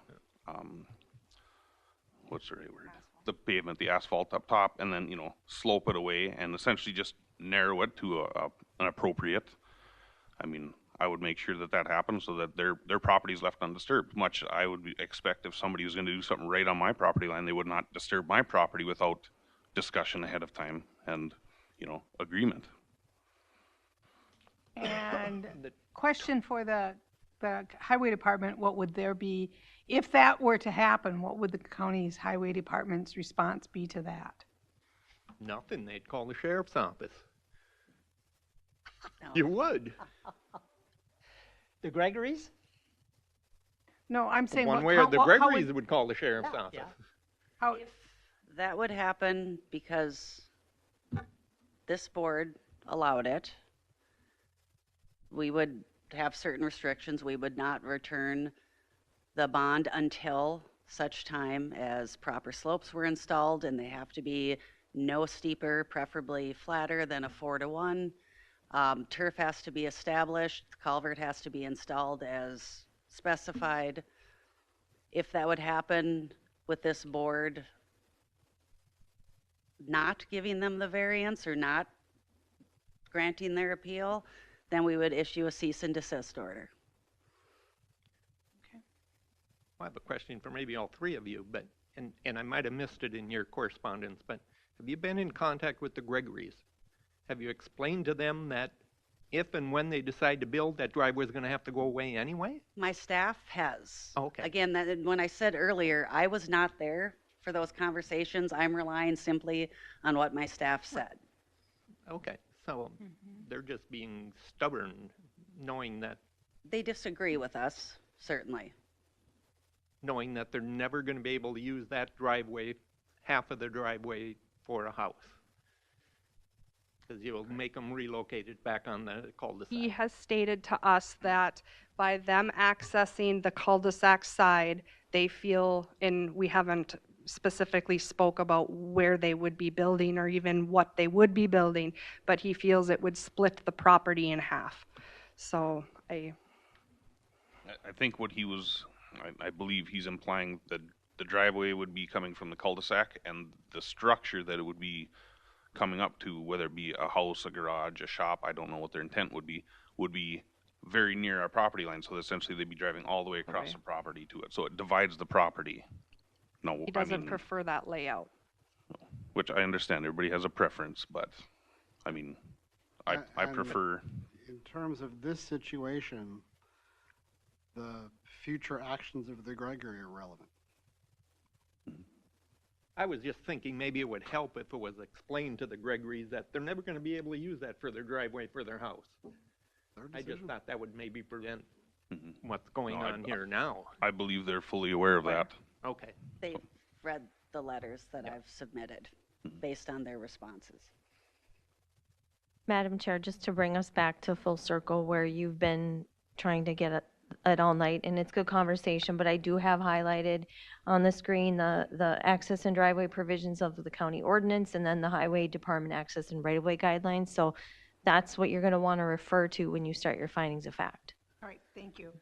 what's the right word? The pavement, the asphalt up top, and then, slope it away and essentially just narrow it to an appropriate. I would make sure that happens so that their property is left undisturbed. Much I would expect if somebody was going to do something right on my property line, they would not disturb my property without discussion ahead of time and, agreement. And the question for the highway department, what would there be, if that were to happen, what would the county's highway department's response be to that? Nothing. They'd call the sheriff's office. No. You would. The Gregories? No, I'm saying One way or the Gregories would call the sheriff's office. How, If that would happen because this board allowed it, we would have certain restrictions. We would not return the bond until such time as proper slopes were installed, and they have to be no steeper, preferably flatter than a 4-to-1. Turf has to be established, the culvert has to be installed as specified. If that would happen with this board not giving them the variance or not granting their appeal, then we would issue a cease and desist order. I have a question for maybe all three of you, and I might have missed it in your correspondence, but have you been in contact with the Gregories? Have you explained to them that if and when they decide to build, that driveway is going to have to go away anyway? My staff has. Okay. Again, when I said earlier, I was not there for those conversations. I'm relying simply on what my staff said. Okay, so they're just being stubborn, knowing that They disagree with us, certainly. they're never going to be able to use that driveway, half of the driveway, for a house. Because you'll make them relocate it back on the cul-de-sac. He has stated to us that by them accessing the cul-de-sac side, they feel, and we haven't specifically spoke about where they would be building or even what they would be building, but he feels it would split the property in half. So I think what I believe he's implying that the driveway would be coming from the cul-de-sac, and the structure that it would be coming up to, whether it be a house, a garage, a shop, I don't know what their intent would be very near our property line. So essentially they'd be driving all the way across the property to it. So it divides the property. No, He doesn't prefer that layout. which I understand everybody has a preference, but I mean, I And prefer, In terms of this situation, the future actions of the Gregory are relevant. I was just thinking maybe it would help if it was explained to the Gregories that they're never gonna be able to use that for their driveway for their house. Their I just decision. thought that would maybe prevent Mhm. what's going No, I- on here now. I believe they're fully aware of that. Okay. They've read the letters that I've submitted based on their responses. Madam Chair, just to bring us back to full circle where you've been trying to get it all night, and it's good conversation, but I do have highlighted on the screen the access and driveway provisions of the county ordinance and then the highway department access and right-of-way guidelines. So that's what you're going to want to refer to when you start your findings of fact. All right, thank you.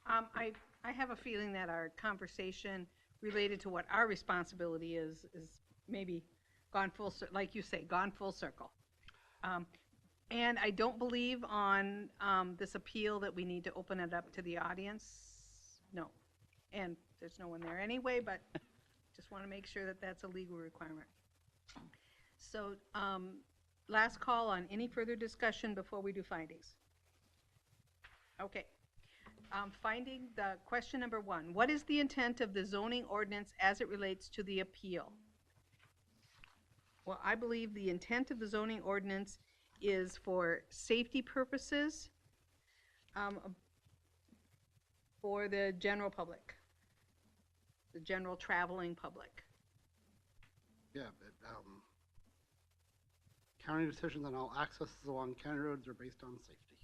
I have a feeling that our conversation related to what our responsibility is maybe gone like you say, gone full circle. And I don't believe on this appeal that we need to open it up to the audience. No. And there's no one there anyway, but just want to make sure that that's a legal requirement. So last call on any further discussion before we do findings. Okay. Finding the question number 1. What is the intent of the zoning ordinance as it relates to the appeal? Well, I believe the intent of the zoning ordinance is for safety purposes for the general public, the general traveling public. Yeah, but county decisions on all accesses along county roads are based on safety.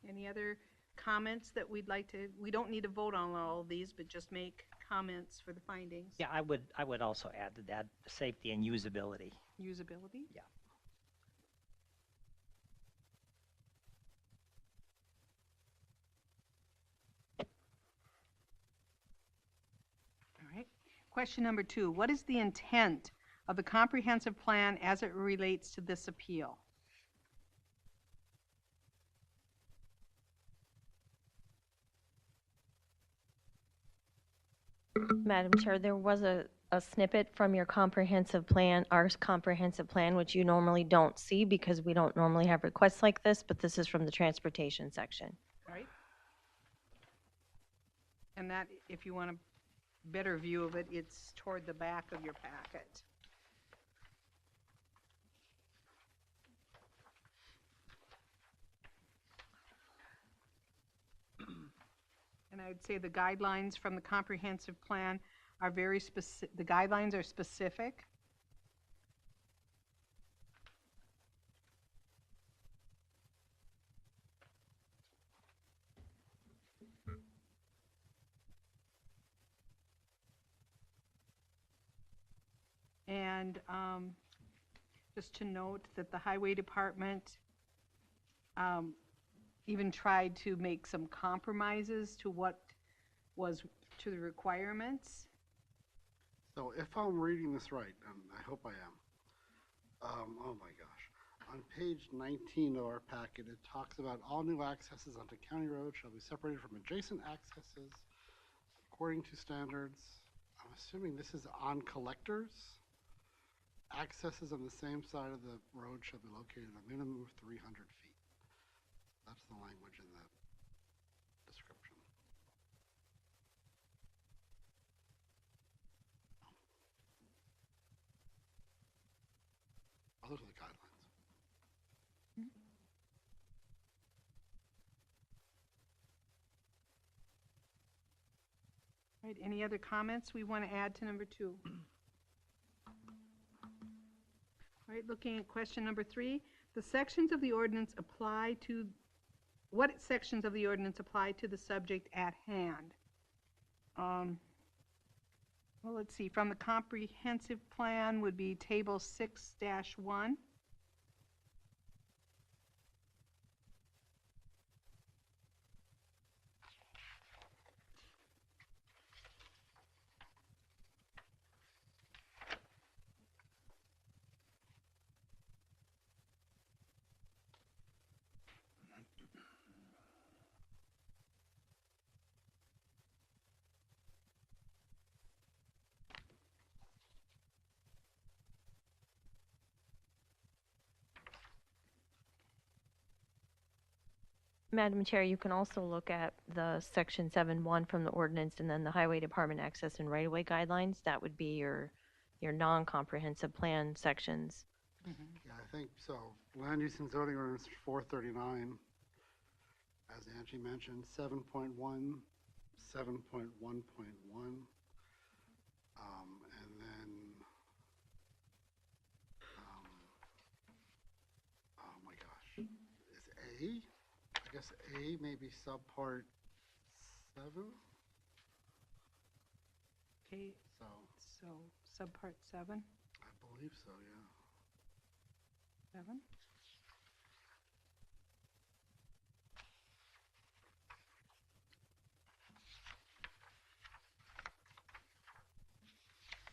Any other comments that we'd like to, we don't need to vote on all of these, but just make comments for the findings. Yeah, I would also add to that safety and usability. Usability? Yeah. All right. Question number 2. What is the intent of the comprehensive plan as it relates to this appeal? Madam Chair, there was a snippet from your comprehensive plan, our comprehensive plan, which you normally don't see because we don't normally have requests like this, but this is from the transportation section. All right. And that, if you want a better view of it, it's toward the back of your packet. And I would say the guidelines from the comprehensive plan are very specific, the guidelines are specific. And just to note that the highway department even tried to make some compromises to what was to the requirements. So if I'm reading this right, and I hope I am, oh my gosh. On page 19 of our packet, it talks about all new accesses onto county roads shall be separated from adjacent accesses according to standards. I'm assuming this is on collectors. Accesses on the same side of the road shall be located a minimum of 300 feet. That's the language in the description. Oh, those are the guidelines. All right, any other comments we want to add to number 2? All right, looking at question number 3, the sections of the ordinance apply to, what sections of the ordinance apply to the subject at hand? Well, let's see, from the comprehensive plan would be table 6-1. Madam Chair, you can also look at the section 7.1 from the ordinance and then the Highway Department access and right-of-way guidelines. That would be your non-comprehensive plan sections. Yeah, I think so. Land use and zoning ordinance 439, as Angie mentioned, 7.1, 7.1.1, and then, oh my gosh, is A? I guess A maybe subpart 7? Okay, So, so subpart 7, I believe so, yeah. 7.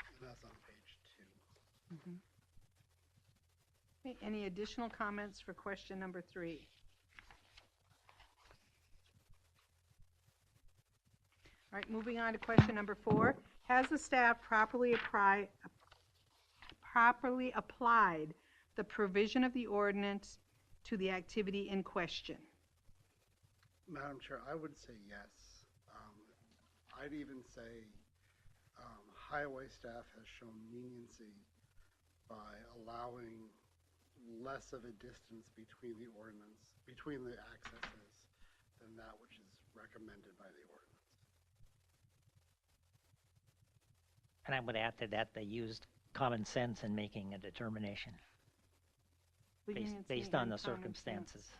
And that's on page 2. Okay, any additional comments for question number 3? All right, moving on to question number 4. Has the staff properly applied the provision of the ordinance to the activity in question? Madam Chair, I would say yes. I'd even say highway staff has shown leniency by allowing less of a distance between the ordinance, between the accesses, than that which is recommended by the ordinance. And I would add to that, they used common sense in making a determination based on the circumstances.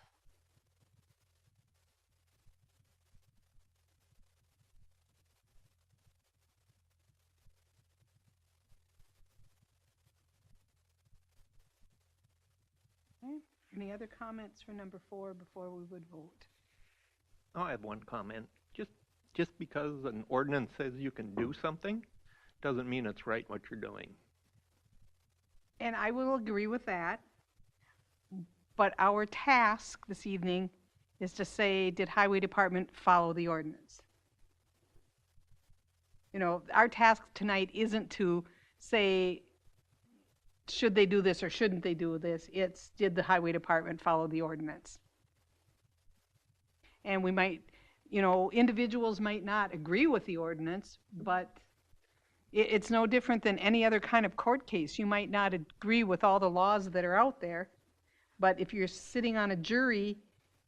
Okay. Any other comments for number 4 before we would vote? I have one comment. Just because an ordinance says you can do something, doesn't mean it's right what you're doing. And I will agree with that. But our task this evening is to say, did Highway Department follow the ordinance? You know, our task tonight isn't to say, should they do this or shouldn't they do this? It's, did the Highway Department follow the ordinance? And we might, you know, individuals might not agree with the ordinance, but it's no different than any other kind of court case. You might not agree with all the laws that are out there, but if you're sitting on a jury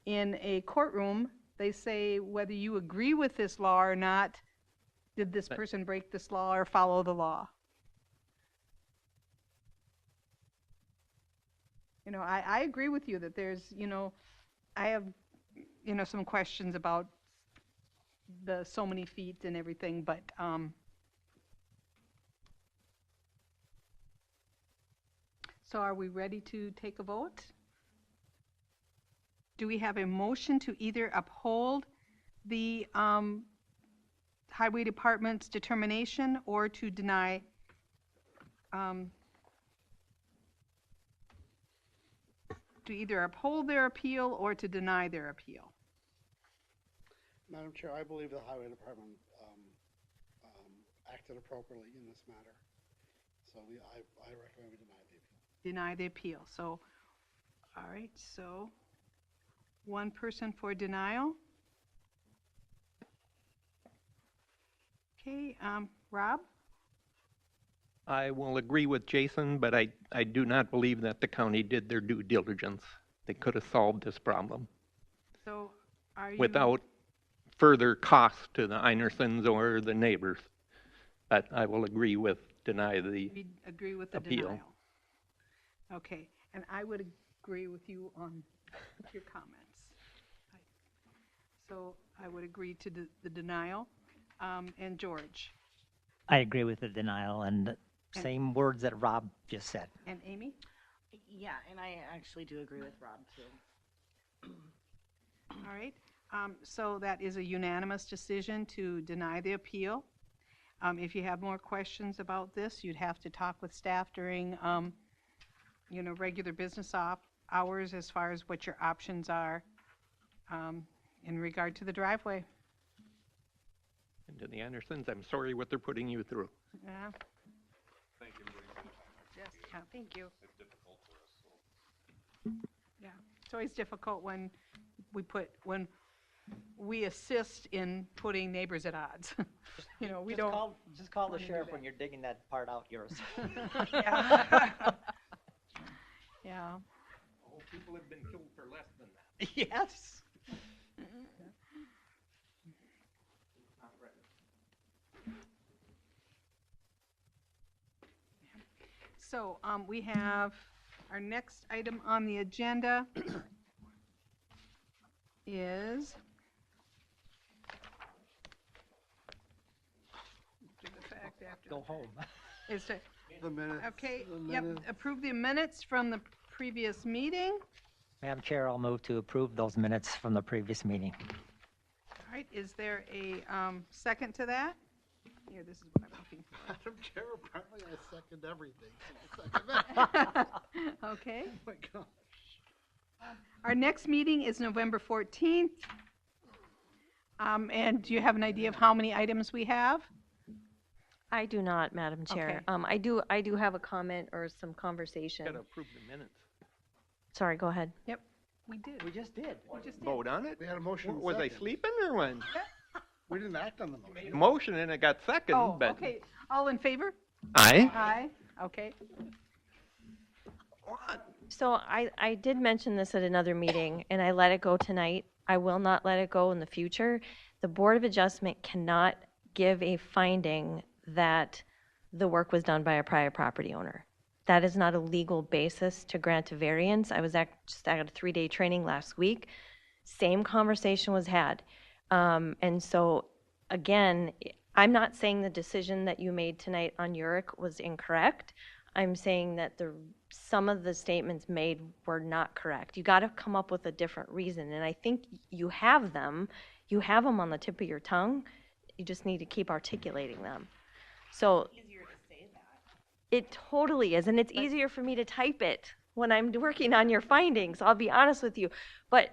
in a courtroom, they say whether you agree with this law or not, did this person break this law or follow the law? You know, I agree with you that there's, you know, I have, you know, some questions about the so many feet and everything, but so are we ready to take a vote? Do we have a motion to either uphold the Highway Department's determination or to deny to either uphold their appeal or to deny their appeal? Madam Chair, I believe the Highway Department acted appropriately in this matter. So I recommend we deny the appeal. Deny the appeal. So, all right, so one person for denial. Okay, Rob? I will agree with Jason, but I do not believe that the county did their due diligence. They could have solved this problem So are you? without further cost to the Einersons or the neighbors. But I will agree with deny the We agree with the appeal. denial. Okay, and I would agree with you on your comments. So I would agree to the denial. And George? I agree with the denial and same words that Rob just said. And Amy? Yeah, and I actually do agree with Rob, too. All right, so that is a unanimous decision to deny the appeal. If you have more questions about this, you'd have to talk with staff during, you know, regular business hours as far as what your options are in regard to the driveway. And to the Andersons, I'm sorry what they're putting you through. Yeah. Thank you, everybody. Yes, yeah, thank you. It's difficult for us, so. Yeah, it's always difficult when we put, when we assist in putting neighbors at odds. You know, we don't. Just call the wanna do sheriff that. when you're digging that part out yours. Yeah. Yeah. Oh, people have been killed for less than that. Yes. So, we have our next item on the agenda is Go home. is to, The minutes. okay, the yep, minutes. approve the minutes from the previous meeting. Madam Chair, I'll move to approve those minutes from the previous meeting. All right, is there a second to that? Here, this is what I'm looking for. Madam Chair, apparently I second everything, so I'll second that. Okay. Oh my gosh. Our next meeting is November 14th. And do you have an idea of how many items we have? I do not, Madam Chair. Okay. I do have a comment or some conversation. Got to approve the minutes. Sorry, go ahead. Yep, we did. We just did. We just did. Vote on it? We had a motion. and Was I second. sleeping or when? We didn't act on the motion. Motion and it got second, Oh, but. okay. All in favor? Aye. Aye. Okay. So I did mention this at another meeting, and I let it go tonight. I will not let it go in the future. The Board of Adjustment cannot give a finding that the work was done by a prior property owner. That is not a legal basis to grant a variance. I was just at a 3-day training last week. Same conversation was had. And so, again, I'm not saying the decision that you made tonight on Uric was incorrect. I'm saying that some of the statements made were not correct. You got to come up with a different reason, and I think you have them. You have them on the tip of your tongue. You just need to keep articulating them. So Easier to say that. it totally is, and it's easier for me to type it when I'm working on your findings. I'll be honest with you. But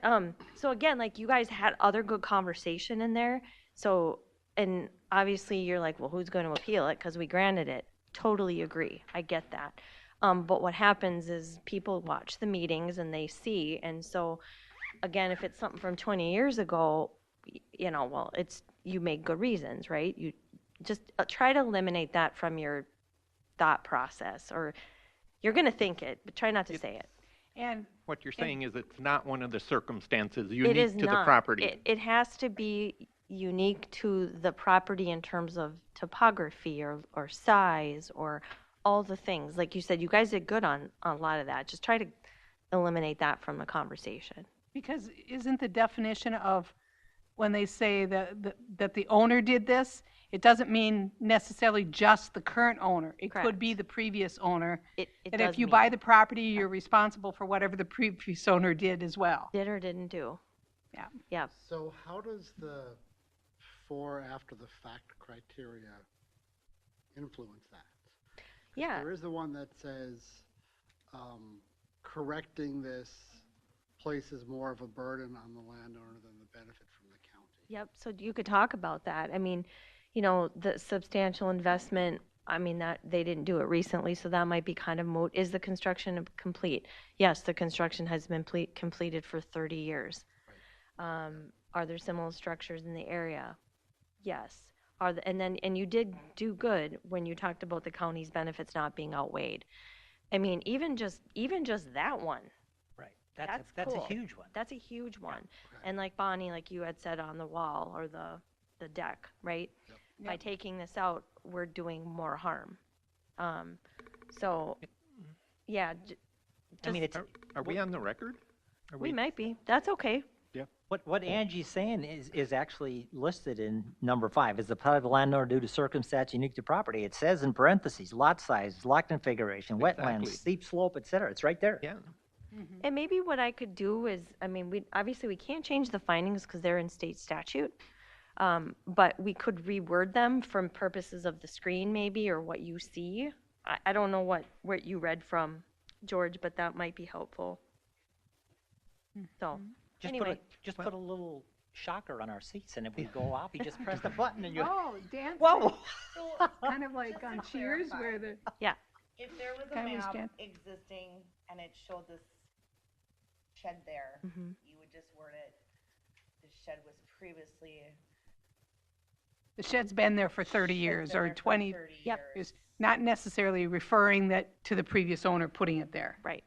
so again, like, you guys had other good conversation in there. So, and obviously you're like, well, who's going to appeal it because we granted it? Totally agree. I get that. But what happens is people watch the meetings and they see. And so, again, if it's something from 20 years ago, you know, well, you make good reasons, right? You just try to eliminate that from your thought process, or you're going to think it, but try not to say it. And What you're saying is it's not one of the circumstances It unique is to the not. property. It has to be unique to the property in terms of topography or size or all the things. Like you said, you guys did good on a lot of that. Just try to eliminate that from the conversation. because isn't the definition of when they say that the owner did this, it doesn't mean necessarily just the current owner. It could Correct. be the previous owner. It And does if you mean buy the property, you're responsible for whatever the previous owner did as well. did or didn't do. Yeah. Yeah. So how does the before, after the fact criteria influence that? 'Cause Yeah. There is the one that says, correcting this places more of a burden on the landowner than the benefit from the county. Yep, so you could talk about that. I mean, you know, the substantial investment, I mean, that they didn't do it recently, so that might be kind of moot. Is the construction complete? Yes, the construction has been completed for 30 years. Are there similar structures in the area? Yes. And you did do good when you talked about the county's benefits not being outweighed. I mean, even just that one. Right. That's That's cool. a huge one. That's a huge one. And like Bonnie, like you had said on the wall or the deck, right? By Yep. taking this out, we're doing more harm. So, yeah, I mean, it's, Are we on the record? Are we might be. That's okay. what Angie's saying is actually listed in number 5. Is the part of the landowner due to circumstance unique to property? It says in parentheses, lot size, lot configuration, wetlands, Exactly. steep slope, et cetera. It's right there. Yeah. And maybe what I could do is, I mean, we can't change the findings because they're in state statute. But we could reword them from purposes of the screen maybe, or what you see. I don't know what you read from, George, but that might be helpful. So, anyway. Put a little shocker on our seats, and if we go off, you just press the button and you. Oh, dance. Whoa! Kind of like on Cheers where the, If there was a Can I map understand? existing and it showed this shed there, Mhm. you would just word it the shed was previously. The shed's been there for 30 years or 20 Yep. years, not necessarily referring that to the previous owner putting it there. Right.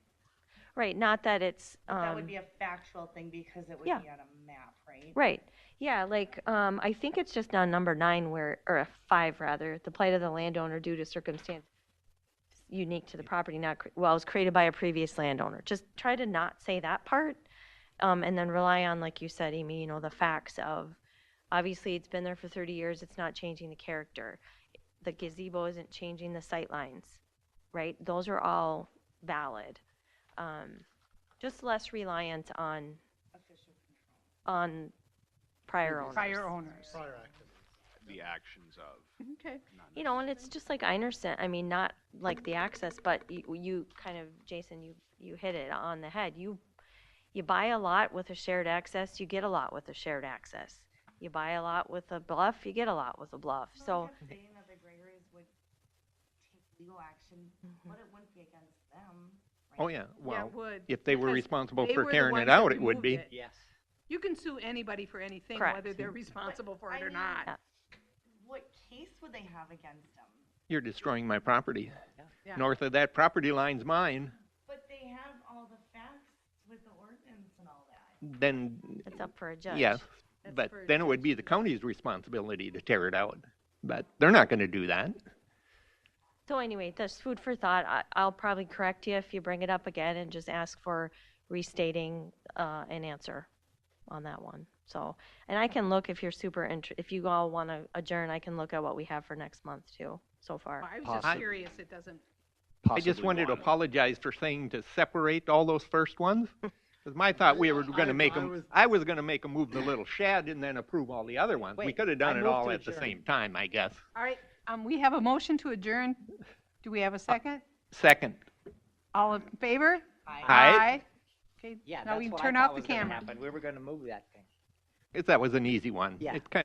Right, not that it's, That would be a factual thing because it would yeah. be on a map, right? right. Yeah, like, I think it's just on number 9 where, or 5 rather, the plight of the landowner due to circumstance unique to the property, not, well, it was created by a previous landowner. Just try to not say that part, and then rely on, like you said, Amy, the facts of, obviously, it's been there for 30 years, it's not changing the character. The gazebo isn't changing the sight lines, right? Those are all valid. Just less reliant on prior owners. Prior owners. The actions of. Okay. And it's just like Einerson, I mean, not like the access, but you kind of, Jason, you hit it on the head. You buy a lot with a shared access, you get a lot with a shared access. You buy a lot with a bluff, you get a lot with a bluff. So, Saying that the Gregory's would take legal action, but it wouldn't be against them. Oh, yeah, well, Yeah, it would, if they were because responsible they for were the tearing ones it that out, it would removed be. it. Yes. You can sue anybody for anything, Correct. whether they're responsible for it I or mean- not. Yeah. What case would they have against them? You're destroying my property. Yeah. North of that property line's mine, But they have all the facts with the ordinance and all that. then, it's up for a judge. yes. That's But for a then it would be the county's responsibility to tear it out. But they're not gonna do that. So anyway, that's food for thought. I'll probably correct you if you bring it up again and just ask for restating an answer on that one. So, and I can look if you're if you all want to adjourn, I can look at what we have for next month too, so far. I was just Possibly. curious, it doesn't, I just wanted to apologize for saying to separate all those first ones. Because my thought, we were gonna make them, I was gonna make them move the little shed and then approve all the other ones. We Wait, could have I done it moved all to at the adjourn. same time, I guess. all right, we have a motion to adjourn. Do we have a second? Second. All in favor? Aye. Okay, Yeah, now that's we what I turn thought off the was gonna camera. happen. We were gonna move that thing. That was an easy one. Yeah. It's kind